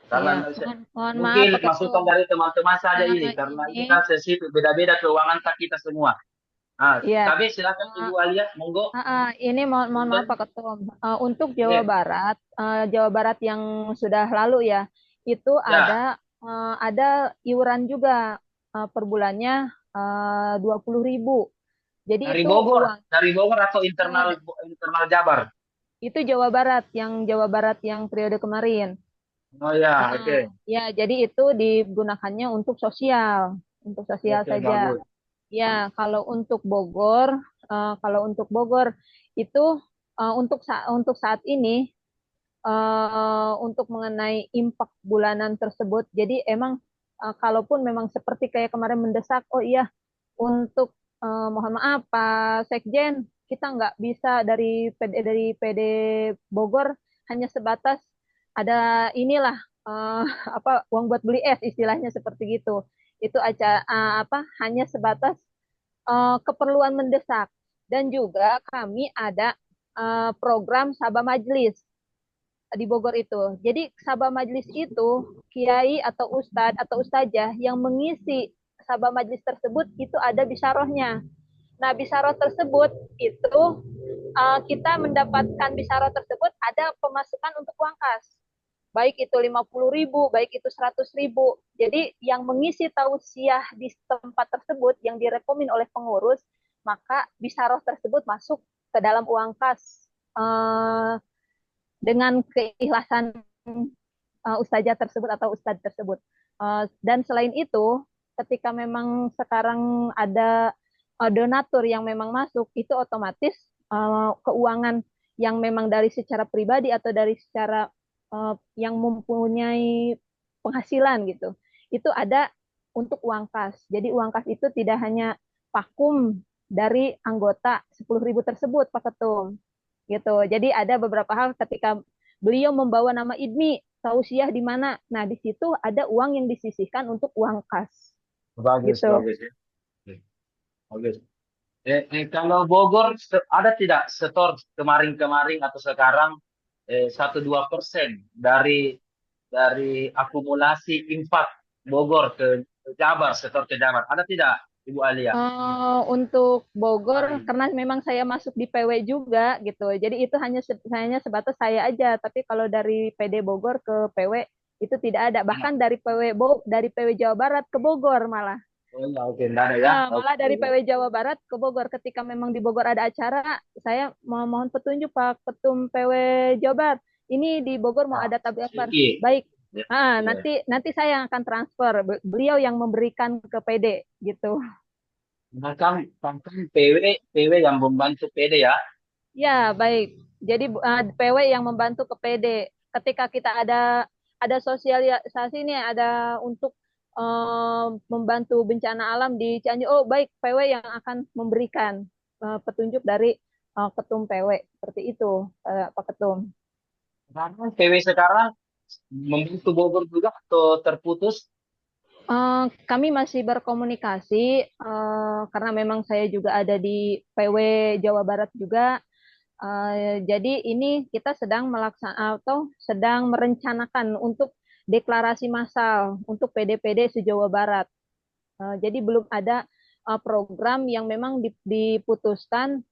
Karena mohon mungkin maaf, Pak masukan Ketum. dari teman-teman saja ini, karena ini kan sensitif, beda-beda keuangan kita semua. Tapi silakan Ibu Alia, monggo. Ini mohon maaf Pak Ketum. Untuk Jawa Barat yang sudah lalu ya, itu ada iuran juga per bulannya 20.000. Jadi Dari itu Bogor atau internal Jabar? Itu Jawa Barat yang periode kemarin. Oh ya, oke. Ya, jadi itu digunakannya untuk sosial saja. Bagus. Ya, kalau untuk Bogor itu untuk saat ini untuk mengenai impact bulanan tersebut. Jadi emang kalaupun memang seperti kayak kemarin mendesak, oh iya untuk mohon maaf Pak Sekjen, kita nggak bisa dari PD Bogor hanya sebatas ada inilah uang buat beli es istilahnya seperti gitu. Itu hanya sebatas keperluan mendesak. Dan juga kami ada program Sabah Majlis. di Bogor itu. Jadi sabah majelis itu kiai atau ustadz atau ustazah yang mengisi sabah majelis tersebut itu ada bisarohnya. Nah, bisaroh tersebut itu kita mendapatkan bisaroh tersebut ada pemasukan untuk uang kas. Baik itu 50.000, baik itu 100.000. Jadi yang mengisi tausiah di tempat tersebut yang direkomin oleh pengurus, maka bisaroh tersebut masuk ke dalam uang kas dengan keikhlasan ustazah tersebut atau ustadz tersebut. Dan selain itu, ketika memang sekarang ada donatur yang memang masuk, itu otomatis keuangan yang memang dari secara pribadi atau dari secara yang mempunyai penghasilan gitu, itu ada untuk uang kas. Jadi uang kas itu tidak hanya vakum dari anggota 10.000 tersebut, Pak Ketum. Gitu. Jadi ada beberapa hal ketika beliau membawa nama IDMI, tausiah di mana. Nah, di situ ada uang yang disisihkan untuk uang kas. Bagus, Gitu. bagus ya. Bagus. Kalau Bogor ada tidak setor kemarin-kemarin atau sekarang 1-2% dari akumulasi infak Bogor ke Jabar, setor ke Jabar. Ada tidak, Ibu Alia? Untuk Bogor, karena memang saya masuk di PW juga gitu. Jadi itu hanya sebatas saya aja. Tapi kalau dari PD Bogor ke PW itu tidak ada. Bahkan dari PW Jawa Barat ke Bogor malah. Oh ya, oke, enggak ada ya. Malah dari PW Jawa Barat ke Bogor. Ketika memang di Bogor ada acara, saya mohon petunjuk Pak Ketum PW Jawa Barat. Ini di Bogor mau ada tablik akbar. Baik. Nanti saya yang akan transfer. Beliau yang memberikan ke PD gitu. Bahkan PW yang membantu PD ya. Ya, baik. Jadi PW yang membantu ke PD. Ketika kita ada sosialisasi nih, ada untuk membantu bencana alam di Cianjur. Oh, baik, PW yang akan memberikan petunjuk dari Ketum PW. Seperti itu, Pak Ketum. Karena PW sekarang membantu Bogor juga atau terputus? Kami masih berkomunikasi karena memang saya juga ada di PW Jawa Barat juga. Jadi ini kita sedang sedang merencanakan untuk deklarasi massal untuk PD-PD se-Jawa Barat. Jadi belum ada program yang memang diputuskan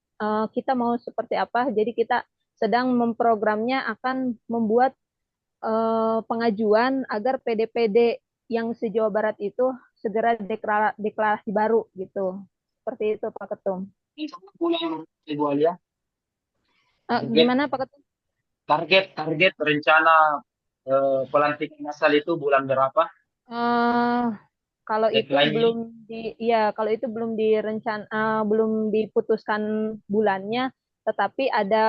kita mau seperti apa. Jadi kita sedang memprogramnya akan membuat pengajuan agar PD-PD yang se-Jawa Barat itu segera deklarasi baru gitu. Seperti itu Pak Ketum. Bulan Ibu Alia. Gimana Pak Ketum? Target rencana pelantikan massal itu bulan berapa? Kalau itu belum belum diputuskan bulannya, tetapi ada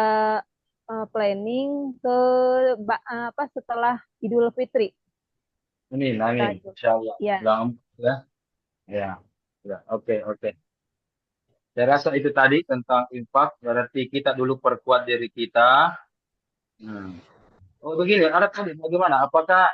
planning ke setelah Idul Fitri. Amin, insyaallah. Ya. Ya, oke. Saya rasa itu tadi tentang infak, berarti kita dulu perkuat diri kita. Oh begini, ada tadi bagaimana? Apakah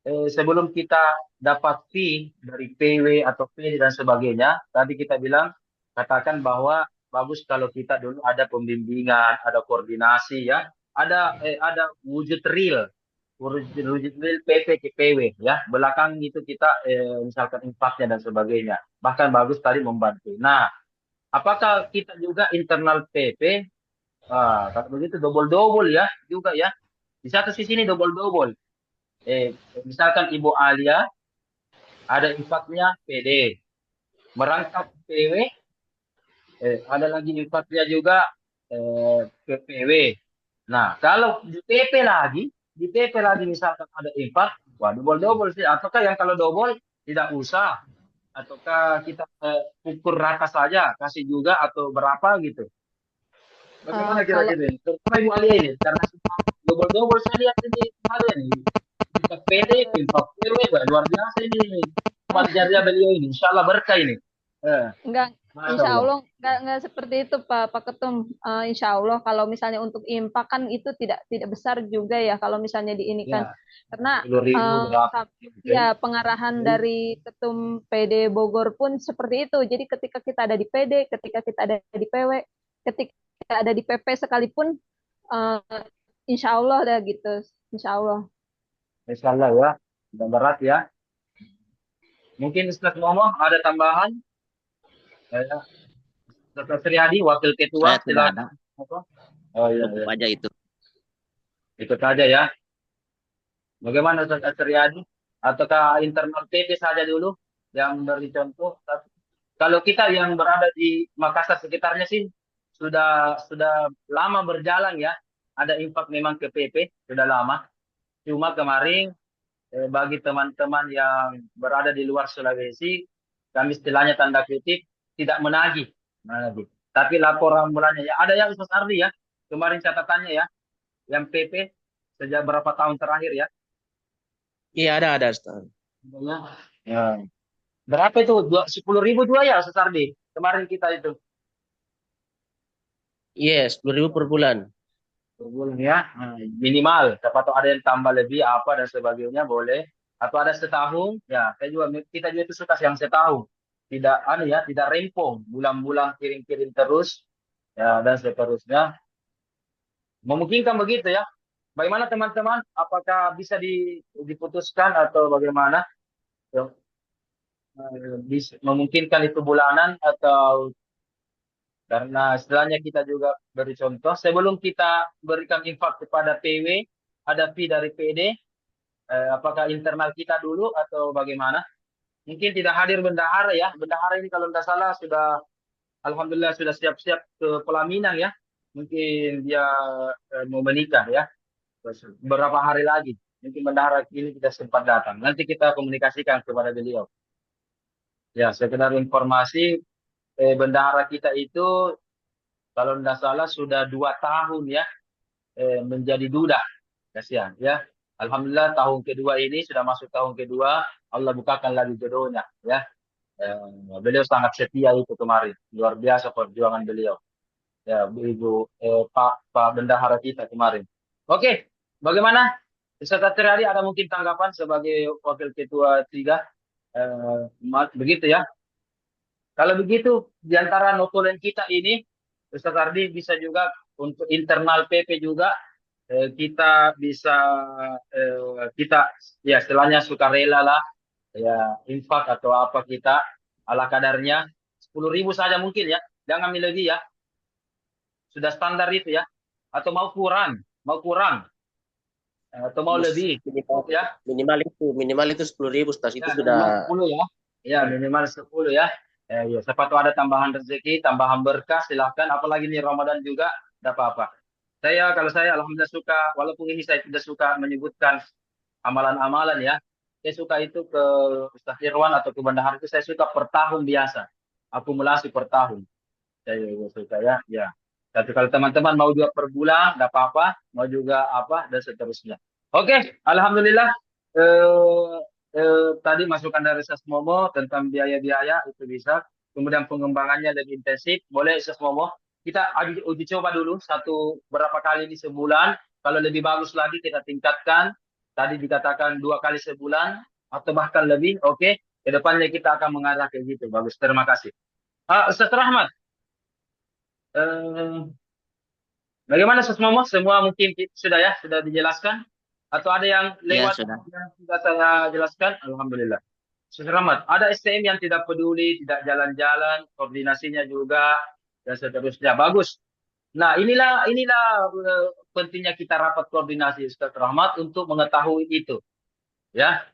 sebelum kita dapat fee dari PW atau PD dan sebagainya, tadi kita bilang katakan bahwa bagus kalau kita dulu ada pembimbingan, ada koordinasi ya, ada wujud real PP ke PW ya. Belakang itu kita misalkan infaknya dan sebagainya. Bahkan bagus tadi membantu. Nah, apakah kita juga internal PP? Kalau begitu double ya juga ya. Di satu sisi ini double. Misalkan Ibu Alia ada infaknya PD, merangkap PW, ada lagi infaknya juga ke PW. Nah, kalau di PP lagi misalkan ada infak, wah double sih. Ataukah yang kalau double tidak usah, ataukah kita ukur rata saja, kasih juga atau berapa gitu? Bagaimana kira-kira ini? Terutama Ibu Alia ini, karena double saya lihat ini ada nih. Infak PD, infak PW, luar biasa ini. Wajarnya beliau ini, insya Allah berkah ini. Enggak, insya Allah enggak seperti itu Pak Ketum. Insya Allah kalau misalnya untuk infak kan itu tidak besar juga ya kalau misalnya diinikan. Karena pengarahan dari Ketum PD Bogor pun seperti itu. Jadi ketika kita ada di PD, ketika kita ada di PW, ketika ada di PP sekalipun Insya Allah dah gitu. Insya Allah. Insya Allah ya. Tidak berat ya. Mungkin Ustaz Momo ada tambahan? Ya. Ustaz Suryadi, Wakil Saya Ketua, tidak ada. silakan. Apa? Oh iya, Cukup iya. aja itu. Ikut saja ya. Bagaimana Ustaz Suryadi? Ataukah internal PP saja dulu yang beri contoh? Kalau kita yang berada di Makassar sekitarnya sih sudah lama berjalan ya. Ada infak memang ke PP sudah lama. Cuma kemarin bagi teman-teman yang berada di luar Sulawesi, kami istilahnya tanda kutip tidak menagih. Menagih. Tapi laporan bulannya ya ada yang Ustaz Ardi ya. Kemarin catatannya ya, yang PP sejak berapa tahun terakhir ya. Iya ada Ustaz. Ya. Berapa itu? 10.000 dua ya Ustaz Ardi? Kemarin kita itu. Yes, 10.000 per bulan. Per bulan ya. Nah, minimal. Siapa tahu ada yang tambah lebih apa dan sebagainya boleh. Atau ada setahun, ya kita juga itu suka yang setahun. Tidak tidak rempong, bulan-bulan kirim-kirim terus ya dan seterusnya. Memungkinkan begitu ya. Bagaimana teman-teman? Apakah bisa diputuskan atau bagaimana? Ya, memungkinkan itu bulanan atau karena istilahnya kita juga beri contoh sebelum kita berikan infak kepada PW ada fee dari PD, apakah internal kita dulu atau bagaimana? Mungkin tidak hadir bendahara ya. Bendahara ini kalau tidak salah sudah alhamdulillah sudah siap-siap ke pelaminan ya. Mungkin dia mau menikah ya. Beberapa hari lagi. Mungkin bendahara ini tidak sempat datang. Nanti kita komunikasikan kepada beliau. Ya, sekedar informasi bendahara kita itu kalau tidak salah sudah 2 tahun ya menjadi duda. Kasihan ya. Alhamdulillah tahun kedua ini sudah masuk tahun kedua. Allah bukakan lagi jodohnya ya. Beliau sangat setia itu kemarin. Luar biasa perjuangan beliau. Ya, Ibu Pak Bendahara kita kemarin. Oke, bagaimana? Ustaz Triadi ada mungkin tanggapan sebagai Wakil Ketua 3? Begitu ya. Kalau begitu, di antara notulen kita ini, Ustaz Ardi bisa juga untuk internal PP juga, kita bisa, kita ya istilahnya sukarela lah, ya infak atau apa kita ala kadarnya, 10.000 saja mungkin ya, jangan lebih ya, sudah standar itu ya, atau mau kurang, atau mau lebih, ya. Minimal itu 10.000 Ustaz. Itu Ya, sudah minimal 10 ya. Ya, minimal 10 ya. Ya, siapa tahu ada tambahan rezeki, tambahan berkah, silahkan. Apalagi ini Ramadan juga, tidak apa-apa. Kalau saya alhamdulillah suka, walaupun ini saya tidak suka menyebutkan amalan-amalan ya. Saya suka itu ke Ustaz Irwan atau ke Bendahara itu saya suka per tahun biasa. Akumulasi per tahun. Saya suka ya. Ya. Tapi kalau teman-teman mau juga per bulan, tidak apa-apa. Mau juga apa, dan seterusnya. Oke, alhamdulillah. Eh, tadi masukan dari Sas Momo tentang biaya-biaya itu bisa. Kemudian pengembangannya lebih intensif. Boleh Sas Momo. Kita uji coba dulu berapa kali di sebulan. Kalau lebih bagus lagi kita tingkatkan. Tadi dikatakan 2 kali sebulan atau bahkan lebih. Oke. Kedepannya kita akan mengarah ke gitu. Bagus. Terima kasih. Ustaz Rahmat. Eh, Bagaimana Ustaz Momo? Semua mungkin sudah dijelaskan? Atau ada yang Ya, lewat sudah. yang sudah saya jelaskan? Alhamdulillah. Ustaz Rahmat, ada STM yang tidak peduli, tidak jalan-jalan, koordinasinya juga, dan seterusnya. Bagus. Nah, inilah pentingnya kita rapat koordinasi Ustaz Rahmat untuk mengetahui itu. Ya,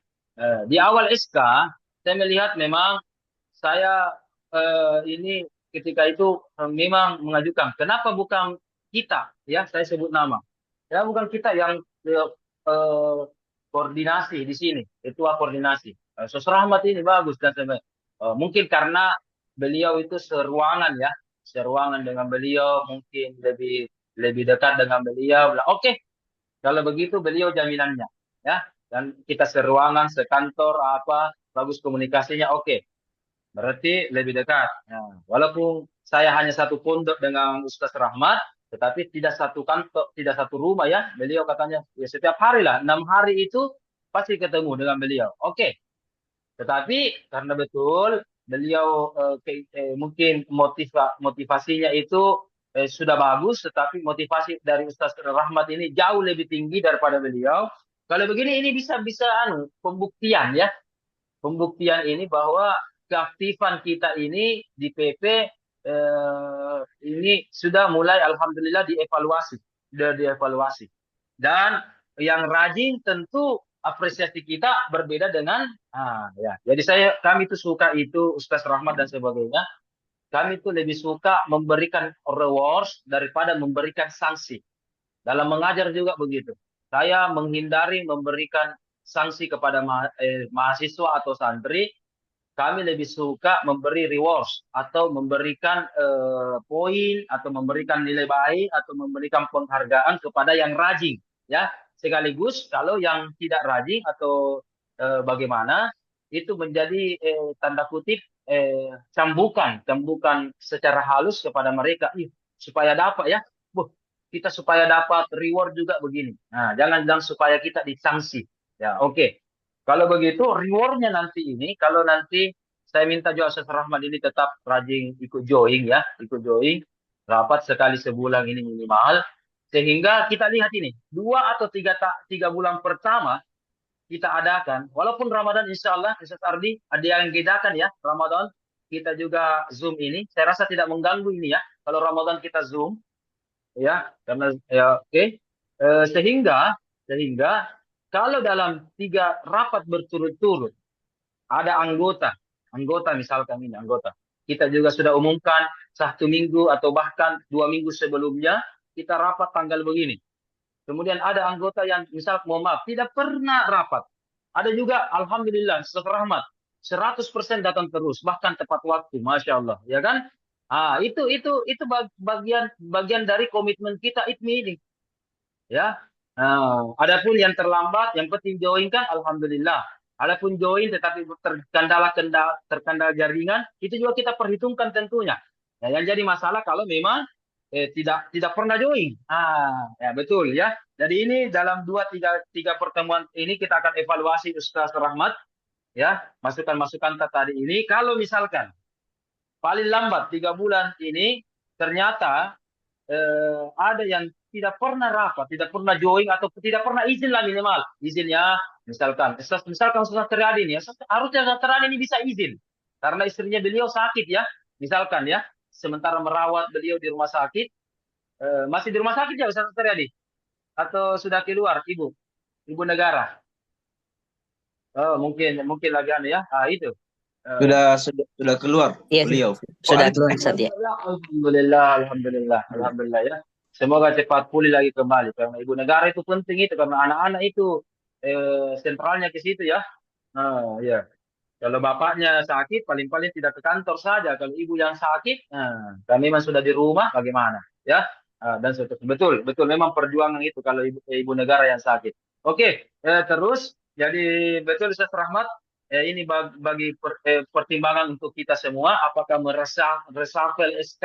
di awal SK, saya melihat memang saya ini ketika itu memang mengajukan. Kenapa bukan kita? Ya, saya sebut nama. Ya, bukan kita yang eh, koordinasi di sini, ketua koordinasi. Sos Rahmat ini bagus dan sebagainya. Mungkin karena beliau itu seruangan ya, seruangan dengan beliau, mungkin lebih dekat dengan beliau. Oke, kalau begitu beliau jaminannya, ya. Dan kita seruangan, sekantor apa, bagus komunikasinya, oke. Berarti lebih dekat. Nah, walaupun saya hanya satu pondok dengan Ustaz Rahmat, tetapi tidak satu kantor, tidak satu rumah ya. Beliau katanya ya setiap hari lah, 6 hari itu pasti ketemu dengan beliau. Oke. Tetapi karena betul beliau mungkin motivasinya itu sudah bagus, tetapi motivasi dari Ustaz Rahmat ini jauh lebih tinggi daripada beliau. Kalau begini ini bisa bisa pembuktian ya, pembuktian ini bahwa keaktifan kita ini di PP ini sudah mulai alhamdulillah dievaluasi, sudah dievaluasi. Dan yang rajin tentu apresiasi kita berbeda dengan ya. Jadi kami itu suka itu Ustaz Rahmat dan sebagainya. Kami itu lebih suka memberikan rewards daripada memberikan sanksi. Dalam mengajar juga begitu. Saya menghindari memberikan sanksi kepada mahasiswa atau santri. Kami lebih suka memberi rewards atau memberikan poin atau memberikan nilai baik atau memberikan penghargaan kepada yang rajin, ya. Sekaligus kalau yang tidak rajin atau bagaimana itu menjadi tanda kutip cambukan secara halus kepada mereka, supaya dapat ya, kita supaya dapat reward juga begini. Nah, jangan bilang supaya kita disanksi, ya. Oke. Kalau begitu rewardnya nanti ini, kalau nanti saya minta juga Ustaz Rahmat ini tetap rajin ikut join ya, ikut join rapat sekali sebulan ini minimal, sehingga kita lihat ini 2 atau 3 bulan pertama kita adakan, walaupun Ramadan insya Allah Ustaz Ardi ada yang bedakan ya, Ramadan kita juga Zoom ini, saya rasa tidak mengganggu ini ya, kalau Ramadan kita Zoom ya, karena ya oke. Sehingga kalau dalam 3 rapat berturut-turut ada anggota misalkan ini anggota, kita juga sudah umumkan 1 minggu atau bahkan 2 minggu sebelumnya kita rapat tanggal begini. Kemudian ada anggota yang misal mohon maaf tidak pernah rapat. Ada juga alhamdulillah Ustaz Rahmat 100% datang terus, bahkan tepat waktu, masya Allah, ya kan? Itu bagian dari komitmen kita ini, ya. Adapun yang terlambat, yang penting join kan, alhamdulillah. Adapun join tetapi terkendala jaringan, itu juga kita perhitungkan tentunya. Ya, yang jadi masalah kalau memang tidak pernah join. Ya betul ya. Jadi ini dalam 2-3 pertemuan ini kita akan evaluasi Ustaz Rahmat, ya, masukan-masukan tadi ini. Kalau misalkan paling lambat 3 bulan ini ternyata ada yang tidak pernah rapat, tidak pernah join atau tidak pernah izin lah minimal. Izinnya misalkan Ustaz Triadi ini, harusnya Ustaz Triadi ini bisa izin karena istrinya beliau sakit ya, misalkan ya, sementara merawat beliau di rumah sakit. Masih di rumah sakit ya Ustaz Triadi? Atau sudah keluar ibu negara? Oh, mungkin lagi ya. Itu. Sudah keluar Iya, beliau. sudah keluar Ustaz ya. Alhamdulillah ya. Semoga cepat pulih lagi kembali karena ibu negara itu penting itu karena anak-anak itu sentralnya ke situ ya. Ya. Kalau bapaknya sakit paling-paling tidak ke kantor saja. Kalau ibu yang sakit, kami memang sudah di rumah bagaimana ya. Dan betul memang perjuangan itu kalau ibu negara yang sakit. Oke, terus jadi betul Ustaz Rahmat. Ini bagi pertimbangan untuk kita semua, apakah reshuffle SK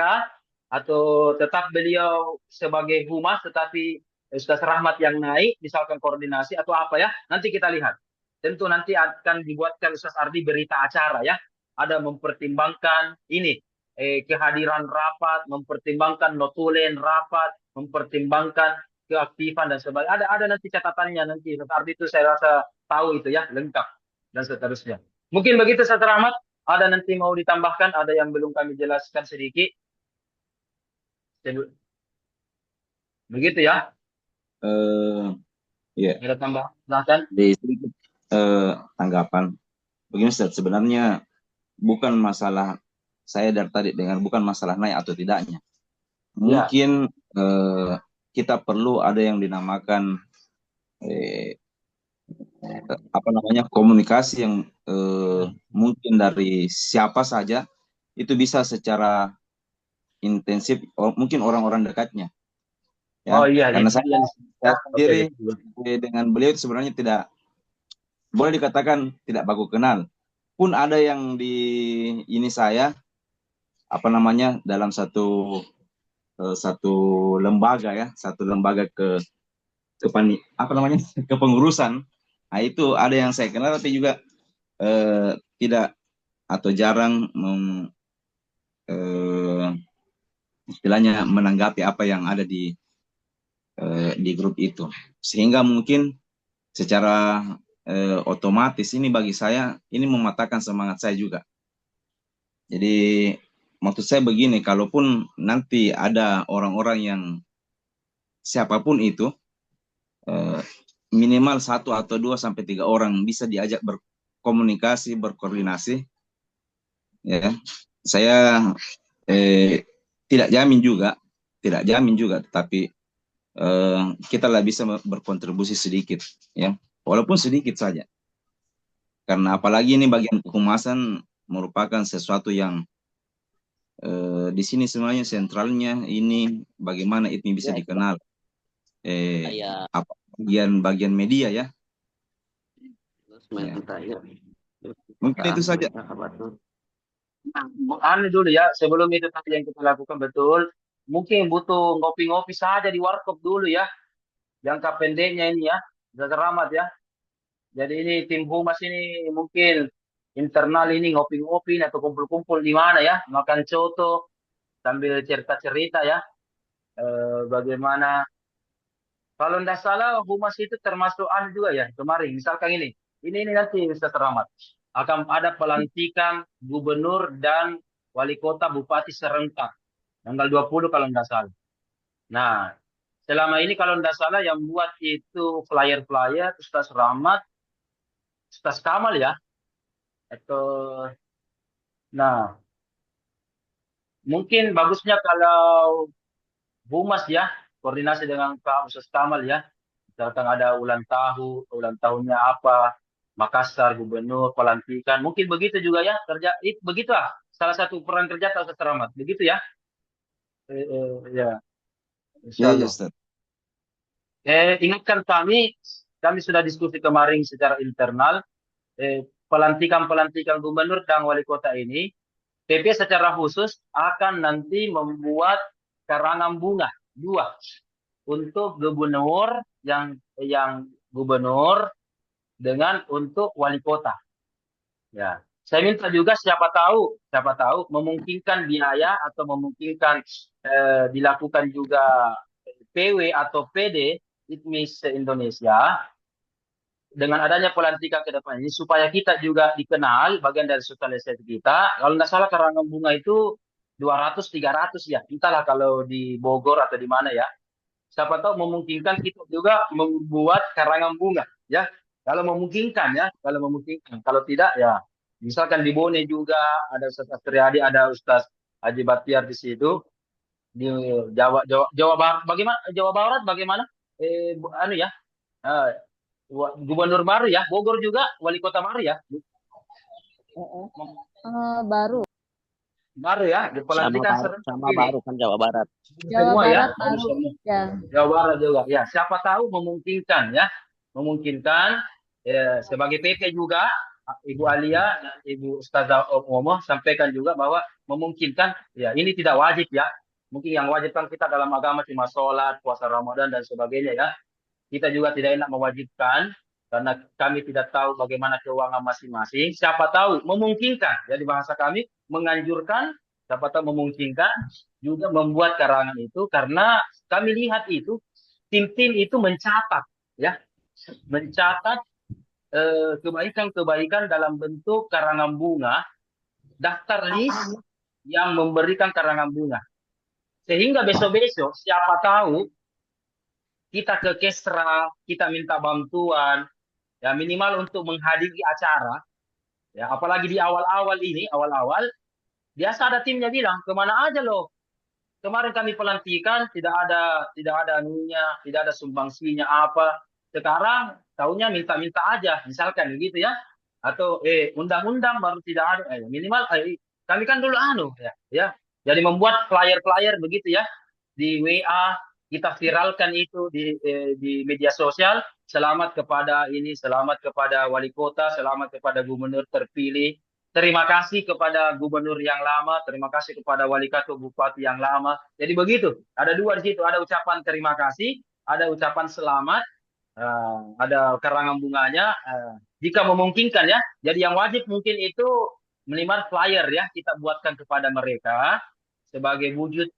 atau tetap beliau sebagai humas tetapi Ustaz Rahmat yang naik, misalkan koordinasi atau apa ya, nanti kita lihat. Tentu nanti akan dibuatkan Ustaz Ardi berita acara ya, ada mempertimbangkan ini kehadiran rapat, mempertimbangkan notulen rapat, mempertimbangkan keaktifan dan sebagainya. Ada nanti catatannya nanti Ustaz Ardi itu saya rasa tahu itu ya, lengkap dan seterusnya. Mungkin begitu Ustaz Rahmat, ada nanti mau ditambahkan, ada yang belum kami jelaskan sedikit. Begitu ya. Ya. Ada tambahkan? Di sedikit tanggapan. Begini Ustaz, sebenarnya bukan masalah saya dari tadi dengan bukan masalah naik atau tidaknya. Mungkin kita perlu ada yang dinamakan komunikasi yang mungkin dari siapa saja itu bisa secara intensif, mungkin orang-orang dekatnya ya. Karena saya sendiri dengan beliau itu sebenarnya tidak boleh dikatakan tidak baku kenal, pun ada yang di ini saya dalam satu lembaga ya, kepengurusan. Itu ada yang saya kenal tapi juga tidak atau jarang istilahnya menanggapi apa yang ada di grup itu. Sehingga mungkin secara otomatis ini bagi saya ini mematahkan semangat saya juga. Jadi maksud saya begini, kalaupun nanti ada orang-orang yang siapapun itu, minimal 1 atau 2 sampai 3 orang bisa diajak berkomunikasi, berkoordinasi, ya. Saya tidak jamin juga, tetapi kita lah bisa berkontribusi sedikit, ya, walaupun sedikit saja. Karena apalagi ini bagian kehumasan merupakan sesuatu yang di sini semuanya sentralnya ini bagaimana ini bisa dikenal. Apa bagian media ya. Mungkin itu saja. Anu dulu ya, sebelum itu tadi yang kita lakukan betul, mungkin butuh ngopi-ngopi saja di warkop dulu ya. Jangka pendeknya ini ya, sudah teramat ya. Jadi ini tim humas ini mungkin internal ini ngopi-ngopi atau kumpul-kumpul di mana ya, makan coto sambil cerita-cerita ya. Bagaimana kalau tidak salah humas itu termasuk anu juga ya kemarin. Misalkan ini nanti bisa teramat. Akan ada pelantikan gubernur dan wali kota bupati serentak tanggal 20 kalau tidak salah. Nah, selama ini kalau tidak salah yang buat itu flyer-flyer Ustaz Rahmat, Ustaz Kamal ya. Atau nah, mungkin bagusnya kalau humas ya koordinasi dengan Pak Ustaz Kamal ya. Misalkan ada ulang tahunnya apa, Makassar, gubernur, pelantikan. Mungkin begitu juga ya kerja. Begitu lah. Salah satu peran kerja Ustaz Rahmat. Begitu ya. Ya. Ya, Ustaz. Ingatkan kami sudah diskusi kemarin secara internal. Pelantikan gubernur dan wali kota ini, PP secara khusus akan nanti membuat karangan bunga 2 untuk gubernur yang gubernur dengan untuk wali kota. Ya, saya minta juga siapa tahu memungkinkan biaya atau memungkinkan dilakukan juga PW atau PD ITMIS Indonesia dengan adanya pelantikan ke depan ini supaya kita juga dikenal bagian dari sosialisasi kita. Kalau nggak salah karangan bunga itu 200-300 ya. Entahlah kalau di Bogor atau di mana ya. Siapa tahu memungkinkan kita juga membuat karangan bunga ya. Kalau memungkinkan ya, Kalau tidak ya misalkan di Bone juga ada Ustaz Astriadi, ada Ustaz Haji Batiar di situ. Di Jawa Barat bagaimana? Jawa Barat bagaimana? Anu ya. Gubernur baru ya, Bogor juga wali kota baru ya. Baru ya, dipelantikan sama baru kan Jawa Barat. Jawa semua ya. Barat baru. Ya. Jawa Barat juga. Ya, siapa tahu memungkinkan ya. Memungkinkan sebagai PP juga Ibu Alia dan Ibu Ustazah Omo sampaikan juga bahwa memungkinkan ya ini tidak wajib ya. Mungkin yang wajib kan kita dalam agama cuma sholat, puasa Ramadan dan sebagainya ya. Kita juga tidak enak mewajibkan karena kami tidak tahu bagaimana keuangan masing-masing. Siapa tahu memungkinkan. Jadi bahasa kami menganjurkan, siapa tahu memungkinkan juga membuat karangan itu karena kami lihat itu tim-tim itu mencatat ya, mencatat kebaikan-kebaikan dalam bentuk karangan bunga, daftar list yang memberikan karangan bunga. Sehingga besok-besok siapa tahu kita ke Kesra, kita minta bantuan, ya minimal untuk menghadiri acara, ya apalagi di awal-awal biasa ada timnya bilang kemana aja loh. Kemarin kami pelantikan tidak ada anunya, tidak ada sumbangsinya apa. Sekarang tahunya minta-minta aja, misalkan gitu ya. Atau undang-undang baru tidak ada, minimal kami kan dulu ya. Jadi membuat flyer-flyer begitu ya di WA. Kita viralkan itu di media sosial. Selamat kepada wali kota, selamat kepada gubernur terpilih. Terima kasih kepada gubernur yang lama, terima kasih kepada wali kota bupati yang lama. Jadi begitu. Ada 2 di situ, ada ucapan terima kasih, ada ucapan selamat, ada karangan bunganya. Jika memungkinkan ya. Jadi yang wajib mungkin itu minimal flyer ya kita buatkan kepada mereka sebagai wujud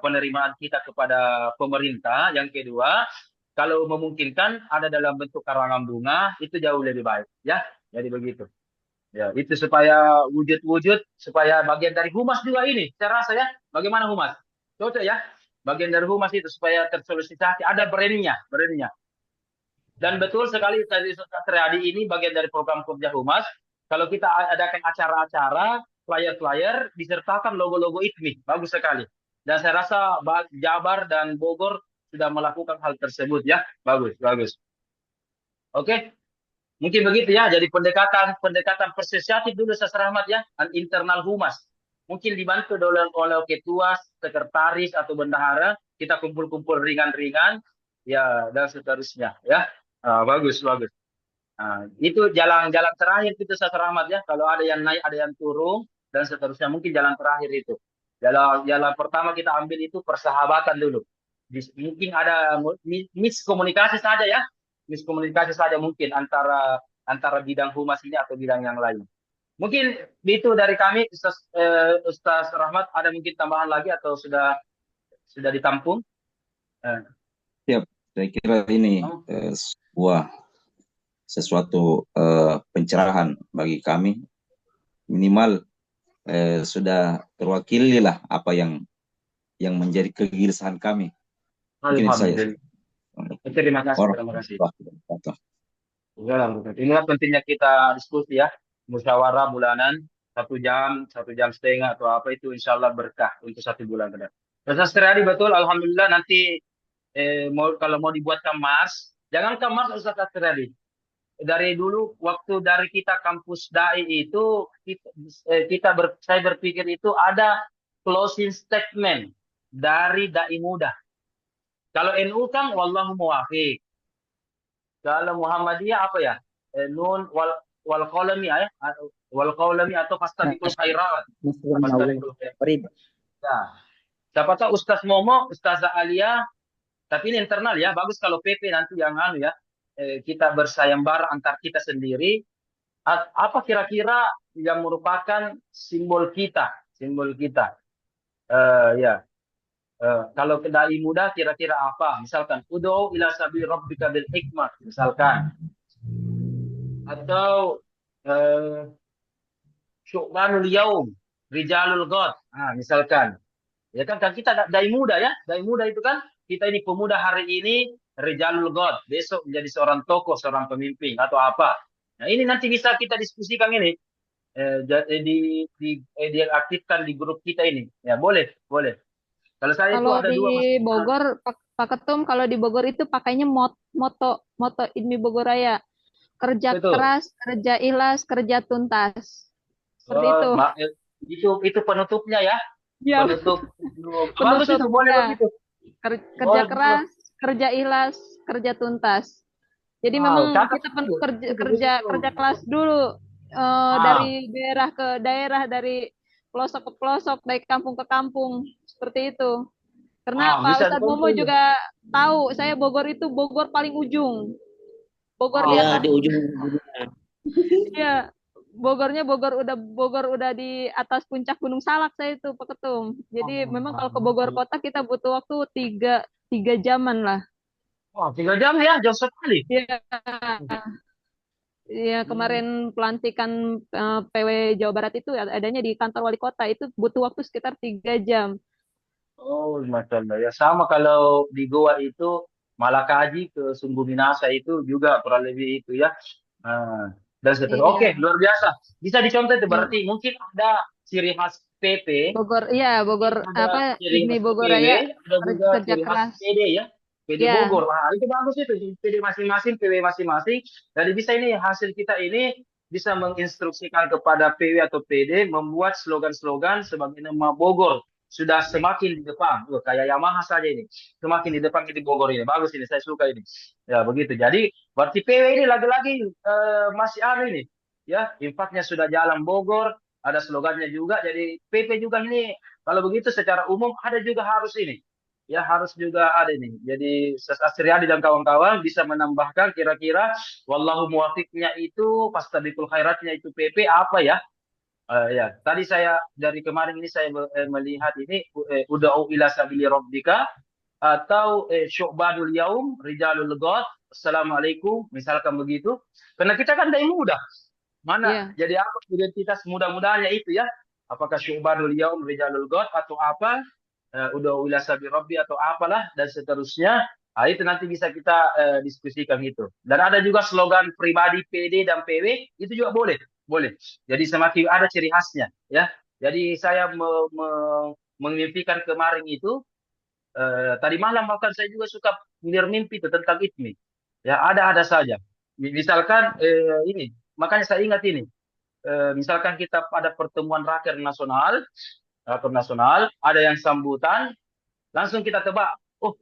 penerimaan kita kepada pemerintah. Yang kedua, kalau memungkinkan ada dalam bentuk karangan bunga, itu jauh lebih baik, ya. Jadi begitu. Ya, itu supaya wujud-wujud, supaya bagian dari humas juga ini. Saya rasa ya, bagaimana humas? Cocok ya, bagian dari humas itu supaya tersosialisasi, ada brandnya. Dan betul sekali tadi Ustaz Triadi ini bagian dari program kerja humas. Kalau kita adakan acara-acara, flyer-flyer, disertakan logo-logo ITMI. Bagus sekali. Dan saya rasa Jabar dan Bogor sudah melakukan hal tersebut ya. Bagus. Oke. Mungkin begitu ya. Jadi pendekatan persosiatif dulu Ustaz Rahmat ya. Internal humas. Mungkin dibantu oleh ketua, sekretaris atau bendahara. Kita kumpul-kumpul ringan-ringan. Ya, dan seterusnya ya. Bagus. Itu jalan terakhir itu Ustaz Rahmat ya. Kalau ada yang naik, ada yang turun dan seterusnya, mungkin jalan terakhir itu. Jalan pertama kita ambil itu persahabatan dulu. Mungkin ada miskomunikasi saja ya. Miskomunikasi saja mungkin antara bidang humas ini atau bidang yang lain. Mungkin itu dari kami Ustaz Rahmat, ada mungkin tambahan lagi atau sudah ditampung? Siap, saya kira ini sesuatu pencerahan bagi kami, minimal sudah terwakili lah apa yang menjadi kegelisahan kami. Mungkin saya. Terima kasih. Inilah pentingnya kita diskusi ya, musyawarah bulanan 1 jam, 1,5 jam atau apa itu, insya Allah berkah untuk 1 bulan ke depan. Ustaz Triadi betul, alhamdulillah nanti kalau mau dibuatkan Mars, jangankan Mars Ustaz Triadi. Dari dulu waktu dari kita kampus dai itu saya berpikir itu ada closing statement dari dai muda. Kalau NU kan wallahu muwafiq. Kalau Muhammadiyah apa ya? Nun wal qalami ya. Wal qalami atau fastabiqul khairat. Ya. Siapa tahu Ustaz Momo, Ustazah Alia, tapi ini internal ya. Bagus kalau PP nanti yang ya. Kita bersayembara antar kita sendiri. Apa kira-kira yang merupakan simbol kita? Ya. Kalau dai muda kira-kira apa? Misalkan ud'u ila sabil rabbika bil hikmah, misalkan. Atau syu'banul yaum, rijalul ghad. Misalkan. Ya kan kita dai muda ya. Dai muda itu kan kita ini pemuda hari ini rijalul ghad, besok menjadi seorang tokoh, seorang pemimpin atau apa. Nah, ini nanti bisa kita diskusikan ini. Diaktifkan di grup kita ini. Ya, boleh. Kalau saya itu ada di 2 Bogor, Pak Ketum, kalau di Bogor itu pakainya moto IDMI Bogor Raya. Kerja keras, kerja ikhlas, kerja tuntas. Seperti itu. Itu penutupnya ya. Ya. Penutup itu boleh begitu. Kerja keras, kerja ikhlas, kerja tuntas. Jadi memang kita kerja keras dulu dari daerah ke daerah, dari pelosok ke pelosok, dari kampung ke kampung, seperti itu. Karena Pak Ustadz Momo juga tahu, saya Bogor paling ujung. Bogor di ujung. Iya, Bogor udah di atas puncak Gunung Salak saya itu Pak Ketum. Jadi memang kalau ke Bogor kota kita butuh waktu 3 jaman lah. 3 jam ya, jauh sekali. Iya. Iya, kemarin pelantikan PW Jawa Barat itu adanya di kantor wali kota, itu butuh waktu sekitar 3 jam. Oh, Masya Allah. Ya sama kalau di Goa itu Malakaji ke Sumbu Minasa itu juga kurang lebih itu ya. Dan seterusnya. Iya. Oke, luar biasa. Bisa dicontoh itu berarti mungkin ada ciri khas PP. Bogor, iya Bogor ada ciri ini khas Bogor PD, Raya ada juga kerja ciri keras. khas PD ya. PD Ya. Bogor. Itu bagus itu. PD masing-masing, PW masing-masing. Jadi bisa ini hasil kita ini bisa menginstruksikan kepada PW atau PD membuat slogan-slogan sebagai nama Bogor. Sudah semakin di depan. Kayak Yamaha saja ini. Semakin di depan di Bogor ini. Bagus ini, saya suka ini. Ya, begitu. Jadi, berarti PW ini lagi-lagi masih ada ini. Ya, impactnya sudah jalan Bogor. Ada slogannya juga. Jadi, PP juga ini, kalau begitu secara umum ada juga harus ini. Ya, harus juga ada ini. Jadi, Asriadi dan kawan-kawan bisa menambahkan kira-kira wallahu muwafiqnya itu, fastabiqul khairatnya itu PP apa ya? Ya, tadi saya dari kemarin ini saya melihat ini uda'u ila sabili rabbika atau syu'badul yaum rijalul ghad assalamualaikum misalkan begitu. Karena kita kan dari muda. Mana Iya. jadi apa identitas muda-mudanya itu ya? Apakah syu'badul yaum rijalul ghad atau apa? Uda'u ila sabili rabbi atau apalah dan seterusnya. Nah, itu nanti bisa kita diskusikan itu. Dan ada juga slogan pribadi PD dan PW itu juga boleh. Boleh. Jadi semakin ada ciri khasnya, ya. Jadi saya memimpikan kemarin itu tadi malam bahkan saya juga suka mimpi itu tentang ITMI. Ya ada saja. Misalkan ini, makanya saya ingat ini. Misalkan kita pada pertemuan raker nasional, ada yang sambutan, langsung kita tebak. Oh,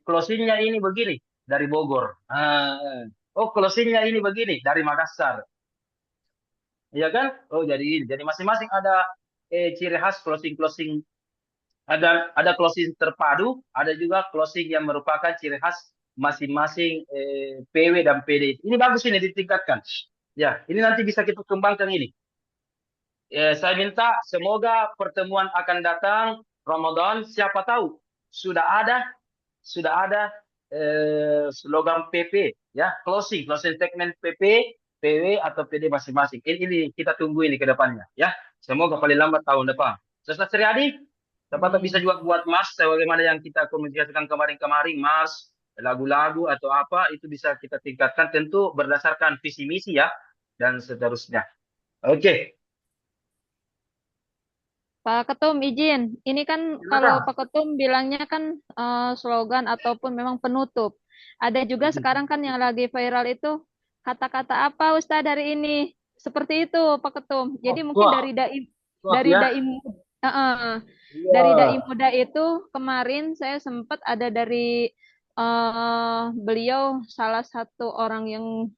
closingnya ini begini dari Bogor. Oh, closingnya ini begini dari Makassar. Iya kan? Oh, jadi masing-masing ada ciri khas closing ada closing terpadu, ada juga closing yang merupakan ciri khas masing-masing PW dan PD. Ini bagus ini ditingkatkan. Ya, ini nanti bisa kita kembangkan ini. Saya minta semoga pertemuan akan datang Ramadan, siapa tahu sudah ada slogan PP ya, closing segmen PP, PW atau PD masing-masing. Ini kita tunggu ini ke depannya ya. Semoga paling lambat tahun depan. Ustaz Triadi, siapa tahu bisa juga buat Mars sebagaimana yang kita komunikasikan kemarin-kemarin, Mars, lagu-lagu atau apa itu bisa kita tingkatkan tentu berdasarkan visi misi ya dan seterusnya. Oke. Pak Ketum izin, ini kan kalau Pak Ketum bilangnya kan slogan ataupun memang penutup. Ada juga sekarang kan yang lagi viral itu kata-kata apa Ustadz dari ini? Seperti itu Pak Ketum. Jadi mungkin dari Ya. dari dai muda itu kemarin saya sempat ada dari beliau salah satu orang yang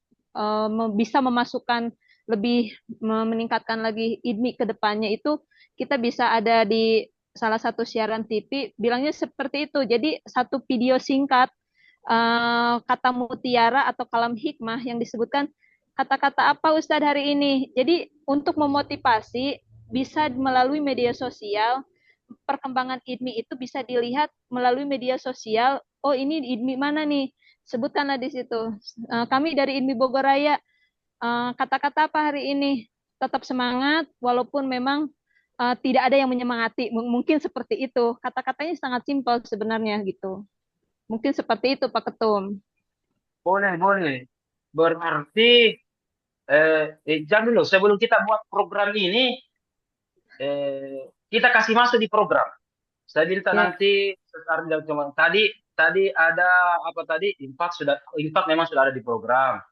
bisa memasukkan lebih meningkatkan lagi IDMI ke depannya itu kita bisa ada di salah satu siaran TV bilangnya seperti itu. Jadi satu video singkat kata mutiara atau kalam hikmah yang disebutkan kata-kata apa Ustadz hari ini. Jadi untuk memotivasi bisa melalui media sosial perkembangan IDMI itu bisa dilihat melalui media sosial. Oh ini IDMI mana nih? Sebutkanlah di situ. Kami dari IDMI Bogor Raya kata-kata apa hari ini? Tetap semangat walaupun memang tidak ada yang menyemangati. Mungkin seperti itu. Kata-katanya sangat simpel sebenarnya gitu. Mungkin seperti itu Pak Ketum. Boleh. Berarti jangan dulu sebelum kita buat program ini kita kasih masuk di program. Saya minta nanti tadi ada apa tadi Impact memang sudah ada di program.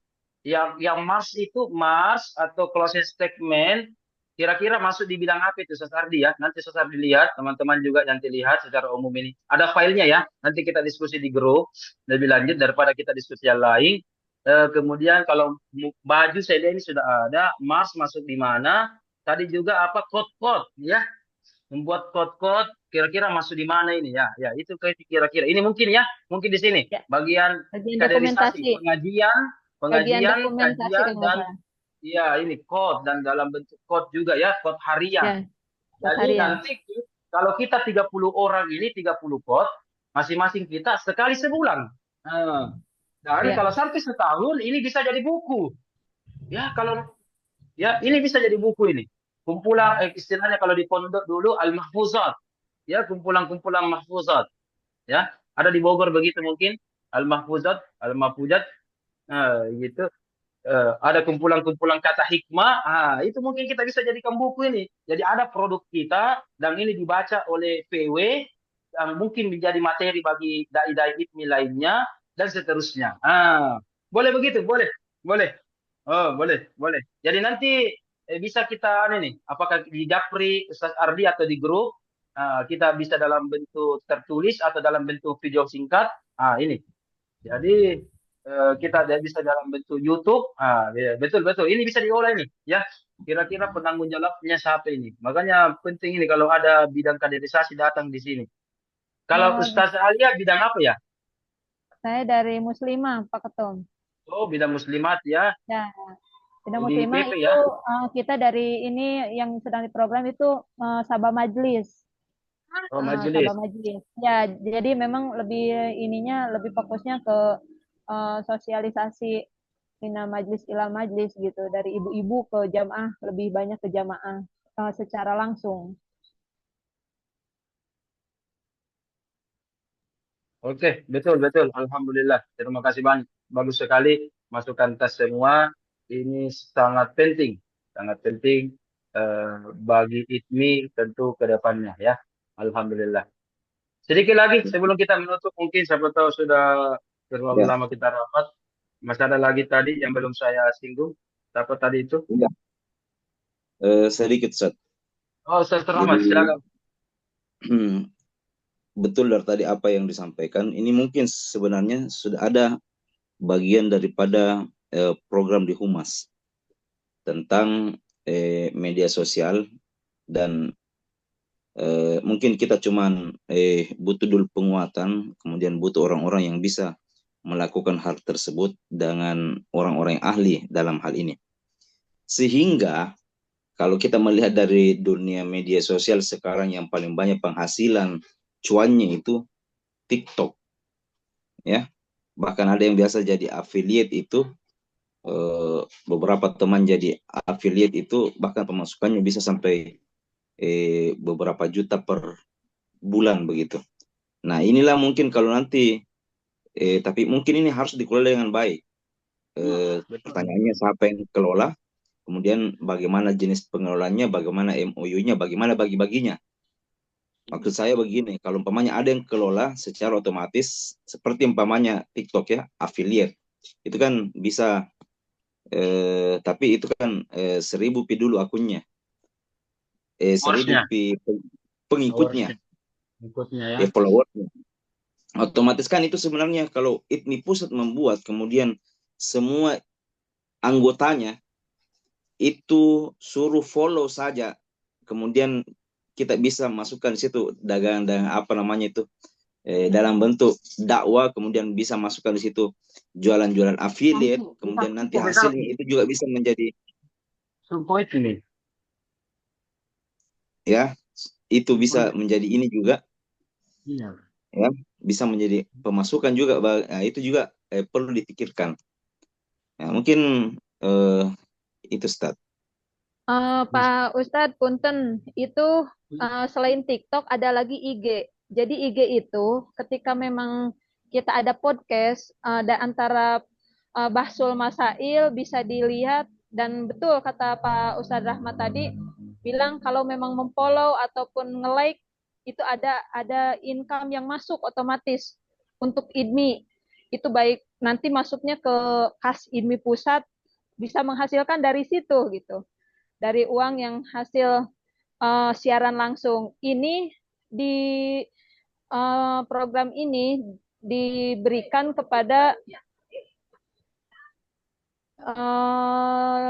Yang Mars atau closing statement kira-kira masuk di bidang apa itu Ustaz Ardi ya? Nanti Ustaz Ardi lihat, teman-teman juga nanti lihat secara umum ini. Ada filenya ya, nanti kita diskusi di grup lebih lanjut daripada kita diskusi yang lain. Kemudian kalau baju saya lihat ini sudah ada, Mars masuk di mana? Tadi juga apa code-code ya? Membuat code-code kira-kira masuk di mana ini ya? Ya, itu kira-kira. Ini mungkin di sini. Bagian kaderisasi, pengajian, kajian dan iya ini code dan dalam bentuk code juga ya, code harian. Jadi nanti kalau kita 30 orang ini 30 code, masing-masing kita sekali sebulan. Dan kalau sampai setahun ini bisa jadi buku. Ya, ini bisa jadi buku ini. Kumpulan istilahnya kalau di pondok dulu al-mahfuzat. Ya, kumpulan-kumpulan mahfuzat. Ya, ada di Bogor begitu mungkin al-mahfuzat, al-mahfuzat. Gitu. Ada kumpulan-kumpulan kata hikmah, itu mungkin kita bisa jadikan buku ini. Jadi ada produk kita dan ini dibaca oleh PW yang mungkin menjadi materi bagi dai-dai ITMI lainnya dan seterusnya. Boleh begitu, boleh. Oh, boleh. Jadi nanti bisa kita ini, apakah di Japri, Ustaz Ardi atau di grup, kita bisa dalam bentuk tertulis atau dalam bentuk video singkat. Ini. Jadi kita bisa dalam bentuk YouTube. Ya, betul. Ini bisa diolah ini, ya. Kira-kira penanggung jawabnya siapa ini? Makanya penting ini kalau ada bidang kaderisasi datang di sini. Kalau Ustaz Alia bidang apa ya? Saya dari Muslimah, Pak Ketum. Oh, bidang muslimat ya. Ya. Tidak Yang mau di terima PP itu ya. kita dari ini yang sedang diprogram itu Sabah Majlis. Oh, Sabah majelis. Majlis. Ya, jadi memang lebih ininya lebih fokusnya ke sosialisasi Mina Majlis Ilal Majlis gitu dari ibu-ibu ke jamaah lebih banyak ke jamaah secara langsung. Oke, betul, betul. Alhamdulillah. Terima kasih banyak. Bagus sekali masukan tes semua. Ini sangat penting bagi ITMI tentu ke depannya ya. Alhamdulillah. Sedikit lagi sebelum kita menutup, mungkin siapa tahu sudah terlalu Ya, lama kita rapat. Masih ada lagi tadi yang belum saya singgung. Apa tadi itu? ya. Sedikit, Ustaz. Oh, Ustaz Jadi, Rahmat, silakan. betul dari tadi apa yang disampaikan. Ini mungkin sebenarnya sudah ada bagian daripada program di Humas tentang media sosial dan mungkin kita cuman butuh dulu penguatan, kemudian butuh orang-orang yang bisa melakukan hal tersebut dengan orang-orang yang ahli dalam hal ini. Sehingga kalau kita melihat dari dunia media sosial sekarang yang paling banyak penghasilan cuannya itu TikTok, ya. Bahkan ada yang biasa jadi affiliate itu, beberapa teman jadi affiliate itu bahkan pemasukannya bisa sampai beberapa juta per bulan begitu. Nah, inilah mungkin kalau nanti tapi mungkin ini harus dikelola dengan baik. Betul. Pertanyaannya siapa yang kelola, kemudian bagaimana jenis pengelolanya, bagaimana MOU-nya, bagaimana bagi-baginya. Maksud saya begini, kalau umpamanya ada yang kelola secara otomatis, seperti umpamanya TikTok ya, affiliate, itu kan bisa, tapi itu kan 1.000 pi dulu akunnya, 1.000 Followersnya, pi pengikutnya, ikutnya ya. followernya. Otomatis kan itu sebenarnya kalau ITMI pusat membuat, kemudian semua anggotanya itu suruh follow saja, kemudian kita bisa masukkan di situ dagangan apa namanya itu, dalam bentuk dakwah, kemudian bisa masukkan di situ jualan-jualan affiliate, kemudian nanti hasilnya itu juga bisa menjadi, Support ini. ya, itu bisa menjadi ini juga, Iya. ya, bisa menjadi pemasukan juga. Nah, itu juga perlu dipikirkan. Nah, mungkin itu Ustaz. Pak Ustadz, punten, itu selain TikTok ada lagi IG. Jadi IG itu ketika memang kita ada podcast, ada antara Bahsul Masail bisa dilihat dan betul kata Pak Ustadz Rahmat tadi bilang kalau memang memfollow ataupun nge-like itu ada income yang masuk otomatis untuk IDMI. Itu baik nanti masuknya ke kas IDMI pusat bisa menghasilkan dari situ gitu dari uang yang hasil siaran langsung. Ini di program ini diberikan kepada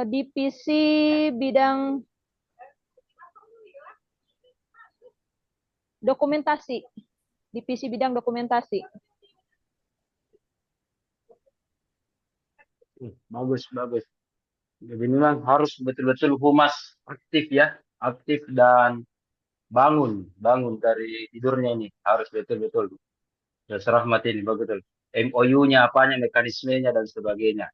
divisi bidang dokumentasi. Divisi bidang dokumentasi. Bagus, bagus. Jadi memang harus betul-betul humas aktif ya, aktif dan bangun dari tidurnya ini harus betul-betul. Ya, Rahmat ini betul. MOU-nya apanya, mekanismenya dan sebagainya.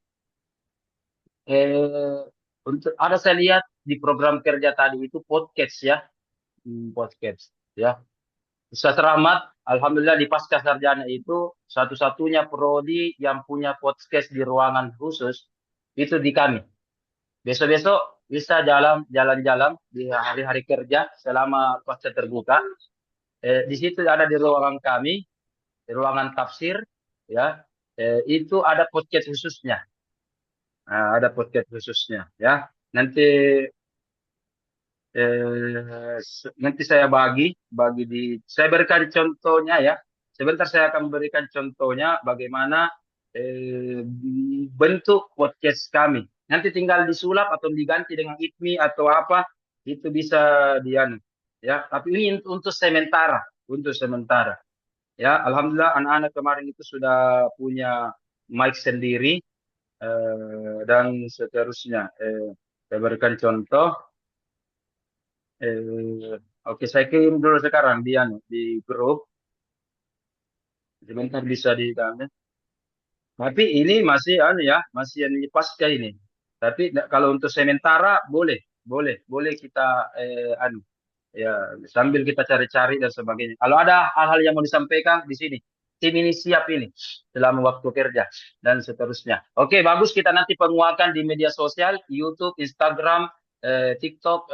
Untuk ada saya lihat di program kerja tadi itu podcast ya, podcast ya. Ustaz Rahmat, alhamdulillah di pasca sarjana itu satu-satunya prodi yang punya podcast di ruangan khusus itu di kami. Besok-besok bisa jalan-jalan di hari-hari kerja selama pasca terbuka. Di situ ada di ruangan kami, di ruangan tafsir, ya. Itu ada podcast khususnya. Nah, ada podcast khususnya, ya. Nanti saya saya berikan contohnya ya. Sebentar saya akan memberikan contohnya bagaimana bentuk podcast kami. Nanti tinggal disulap atau diganti dengan ITMI atau apa itu bisa dianu ya. Tapi ini untuk sementara ya. Alhamdulillah anak-anak kemarin itu sudah punya mic sendiri dan seterusnya. Saya berikan contoh. Oke, saya kirim dulu sekarang di grup. Sebentar bisa di dalamnya. Tapi ini masih masih yang pasca ini. Tapi kalau untuk sementara boleh kita ya sambil kita cari-cari dan sebagainya. Kalau ada hal-hal yang mau disampaikan di sini, tim ini siap ini selama waktu kerja dan seterusnya. Oke, bagus, kita nanti penguakan di media sosial, YouTube, Instagram, TikTok,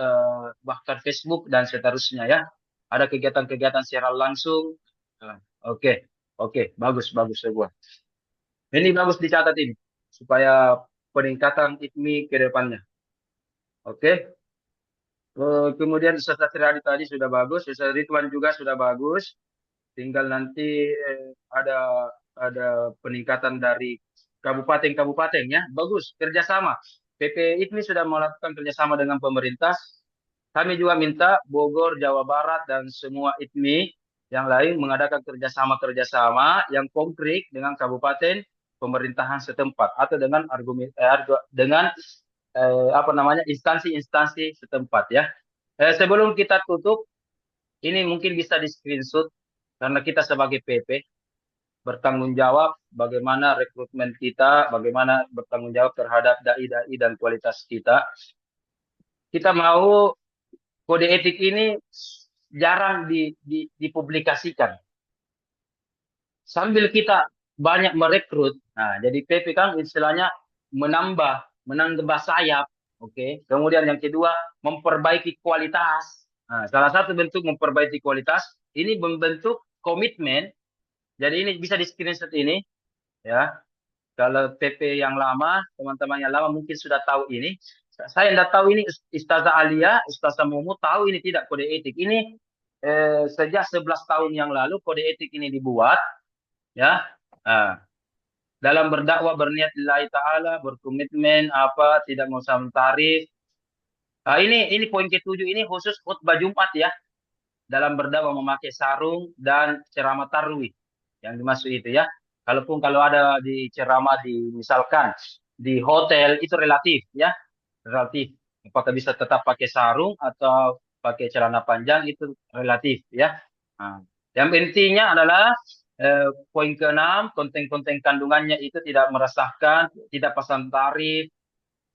bahkan Facebook dan seterusnya ya. Ada kegiatan-kegiatan secara langsung. Oke, oke, bagus semua. Ini bagus dicatat ini supaya peningkatan ITMI ke depannya. Oke. Kemudian Ustaz Triadi tadi sudah bagus, Ustaz Ridwan juga sudah bagus. Tinggal nanti ada peningkatan dari kabupaten-kabupaten ya. Bagus, kerjasama. PP ITMI sudah melakukan kerjasama dengan pemerintah. Kami juga minta Bogor, Jawa Barat, dan semua ITMI yang lain mengadakan kerjasama yang konkret dengan kabupaten pemerintahan setempat atau dengan instansi-instansi setempat ya. Sebelum kita tutup, ini mungkin bisa di screenshot karena kita sebagai PP bertanggung jawab bagaimana rekrutmen kita, bagaimana bertanggung jawab terhadap dai-dai dan kualitas kita. Kita mau kode etik ini jarang dipublikasikan. Sambil kita banyak merekrut, nah jadi PP kan istilahnya menambah sayap, oke. Kemudian yang kedua memperbaiki kualitas. Nah, salah satu bentuk memperbaiki kualitas ini membentuk komitmen. Jadi ini bisa di screenshot ini, ya. Kalau PP yang lama, teman-teman yang lama mungkin sudah tahu ini. Saya tidak tahu ini Ustazah Alia, Ustazah Mumu tahu ini tidak kode etik. Ini sejak 11 tahun yang lalu kode etik ini dibuat, ya. Nah, dalam berdakwah berniat lillahi ta'ala, berkomitmen tidak mau sama tarif. Nah, ini poin ke-7 ini khusus khutbah Jumat ya. Dalam berdakwah memakai sarung dan ceramah tarwih. Yang dimaksud itu ya. Kalau ada di ceramah misalkan di hotel itu relatif ya. Relatif. Apakah bisa tetap pakai sarung atau pakai celana panjang itu relatif ya. Nah, yang intinya adalah poin ke-6, konten-konten kandungannya itu tidak meresahkan, tidak pasang tarif.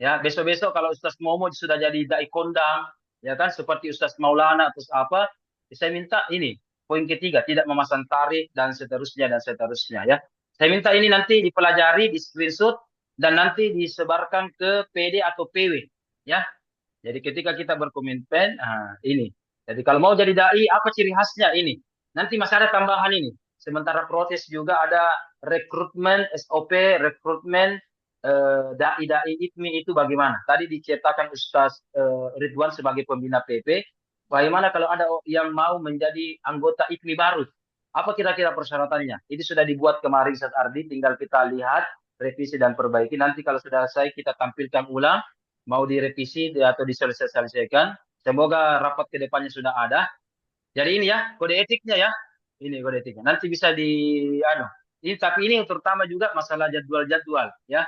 Ya, besok-besok kalau Ustaz Momo sudah jadi dai kondang, ya kan, seperti Ustaz Maulana atau apa, saya minta ini poin ketiga, tidak memasang tarif dan seterusnya ya. Saya minta ini nanti dipelajari, di screenshot dan nanti disebarkan ke PD atau PW ya. Jadi ketika kita berkomitmen, ini. Jadi kalau mau jadi dai, apa ciri khasnya ini? Nanti masih ada tambahan ini. Sementara protes juga ada rekrutmen SOP, rekrutmen dai-dai ITMI itu bagaimana? Tadi diceritakan Ustaz Ridwan sebagai pembina PP. Bagaimana kalau ada yang mau menjadi anggota ITMI baru? Apa kira-kira persyaratannya? Itu sudah dibuat kemarin Ustaz Ardi, tinggal kita lihat, revisi dan perbaiki. Nanti kalau sudah selesai kita tampilkan ulang, mau direvisi atau disosialisasikan. Semoga rapat ke depannya sudah ada. Jadi ini ya, kode etiknya ya. Ini kode etiknya. Nanti bisa tapi ini terutama juga masalah jadwal-jadwal ya.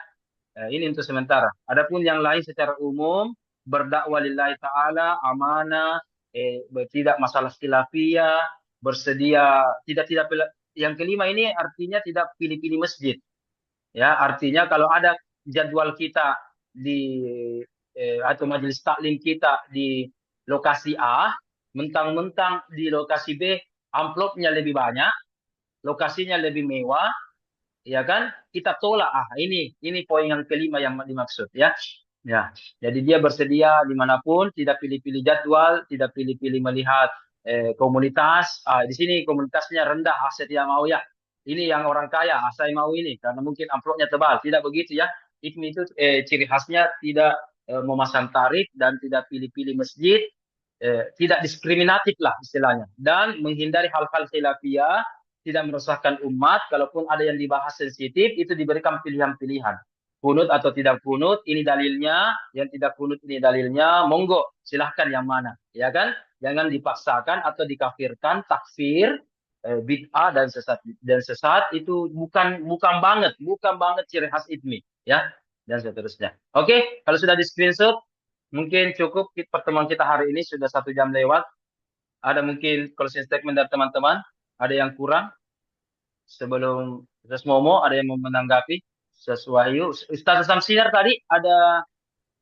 Ini untuk sementara. Adapun yang lain secara umum berdakwah lillahi ta'ala, amanah, tidak masalah khilafiyah, bersedia tidak yang kelima ini artinya tidak pilih-pilih masjid. Ya, artinya kalau ada jadwal kita atau majelis taklim kita di lokasi A, mentang-mentang di lokasi B amplopnya lebih banyak, lokasinya lebih mewah, ya kan? Kita tolak. Ini poin yang kelima yang dimaksud ya. Ya, jadi dia bersedia dimanapun, tidak pilih-pilih jadwal, tidak pilih-pilih melihat komunitas. Di sini komunitasnya rendah, saya tidak mau ya. Ini yang orang kaya, saya mau ini karena mungkin amplopnya tebal. Tidak begitu ya. ITMI itu ciri khasnya tidak memasang tarif dan tidak pilih-pilih masjid, tidak diskriminatif lah istilahnya, dan menghindari hal-hal khilafiyah, tidak meresahkan umat. Kalaupun ada yang dibahas sensitif, itu diberikan pilihan-pilihan. Kunut atau tidak kunut, ini dalilnya. Yang tidak kunut, ini dalilnya. Monggo, silahkan yang mana. Ya kan? Jangan dipaksakan atau dikafirkan, takfir, bid'ah dan sesat itu bukan banget ciri khas ITMI. Ya, dan seterusnya. Oke, kalau sudah di screenshot, mungkin cukup pertemuan kita hari ini sudah 1 jam lewat. Ada mungkin closing statement dari teman-teman, ada yang kurang sebelum Ustaz Momo, ada yang mau menanggapi, Ustaz Wahyu, Ustaz Samsiar tadi ada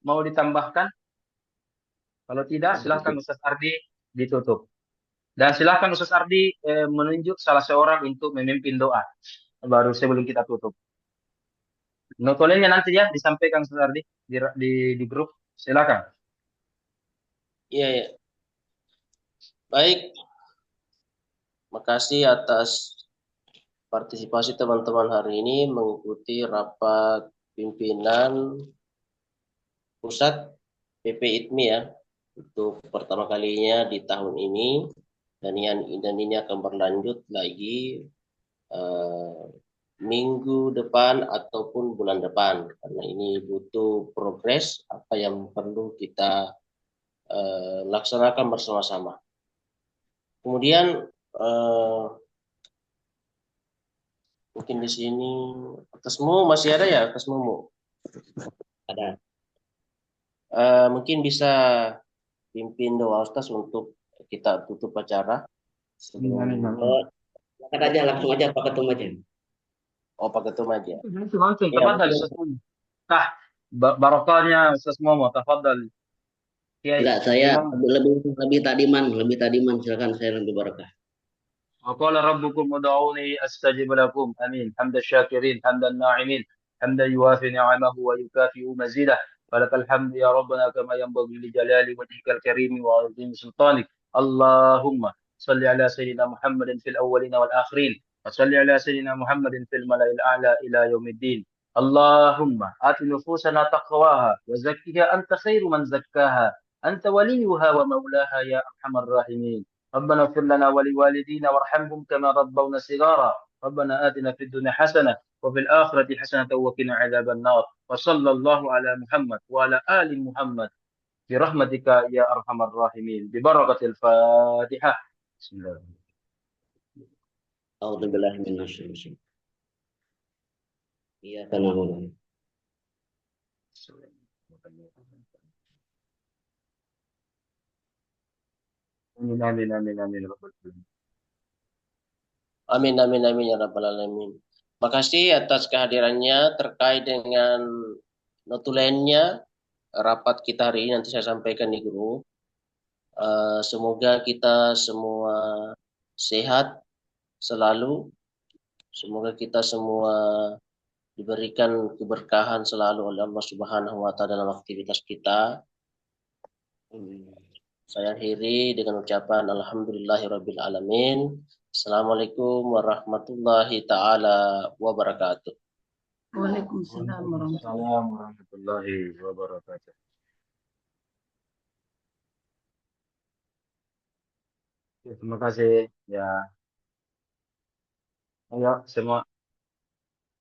mau ditambahkan? Kalau tidak, silahkan Ustaz Ardi ditutup. Dan silahkan Ustaz Ardi menunjuk salah seorang untuk memimpin doa. Baru sebelum kita tutup. Notulennya nanti ya disampaikan Ustaz Ardi di grup. Silakan. Iya, ya. Baik. Makasih atas partisipasi teman-teman hari ini mengikuti rapat pimpinan pusat PP ITMI ya untuk pertama kalinya di tahun ini, dan ini akan berlanjut lagi minggu depan ataupun bulan depan, karena ini butuh progres apa yang perlu kita laksanakan bersama-sama. Kemudian mungkin di sini atasmu masih ada ya, atasmu ada. Mungkin bisa pimpin doa Ustaz untuk kita tutup acara. Silakan aja, langsung aja Pak Ketum aja. Oh, Pak Ketum aja. Langsung, tafadhal Ustaz Momo. Barokahnya Ustaz Momo, tafadhal. Enggak, saya lebih tadiman, silakan, saya lebih barakah. وقال ربكم ادعوني استجب لكم امين حمد الشاكرين حمد الناعمين حمدا يوافي نعمه ويكافئ مزيده ولك الحمد يا ربنا كما ينبغي لجلال وجهك الكريم وعظيم سلطانك اللهم صل على سيدنا محمد في الاولين والاخرين وصل على سيدنا محمد في الملأ الاعلى الى يوم الدين اللهم آت نفوسنا تقواها وزكها انت خير من زكاها انت وليها ومولاها يا ارحم الراحمين ربنا اغفر لنا ولوالدينا وارحمهم كما ربونا صغارا ربنا آتنا في الدنيا حسنة وفي الآخرة حسنة وقنا عذاب النار وصلى الله على محمد وعلى آل محمد برحمتك يا أرحم الراحمين ببركة الفاتحة بسم الله. أعوذ بالله من الشيطان. إياك نعبد. Amin amin amin amin. Amin amin amin ya rabbal alamin. Makasih atas kehadirannya. Terkait dengan notulennya rapat kita hari ini nanti saya sampaikan di grup. Semoga kita semua sehat selalu. Semoga kita semua diberikan keberkahan selalu oleh Allah Subhanahu wa taala dalam aktivitas kita. Saya akhiri dengan ucapan alhamdulillahirabbil alamin. Assalamualaikum warahmatullahi taala wabarakatuh. Waalaikumsalam warahmatullahi wabarakatuh. Terima kasih ya. Ayo semua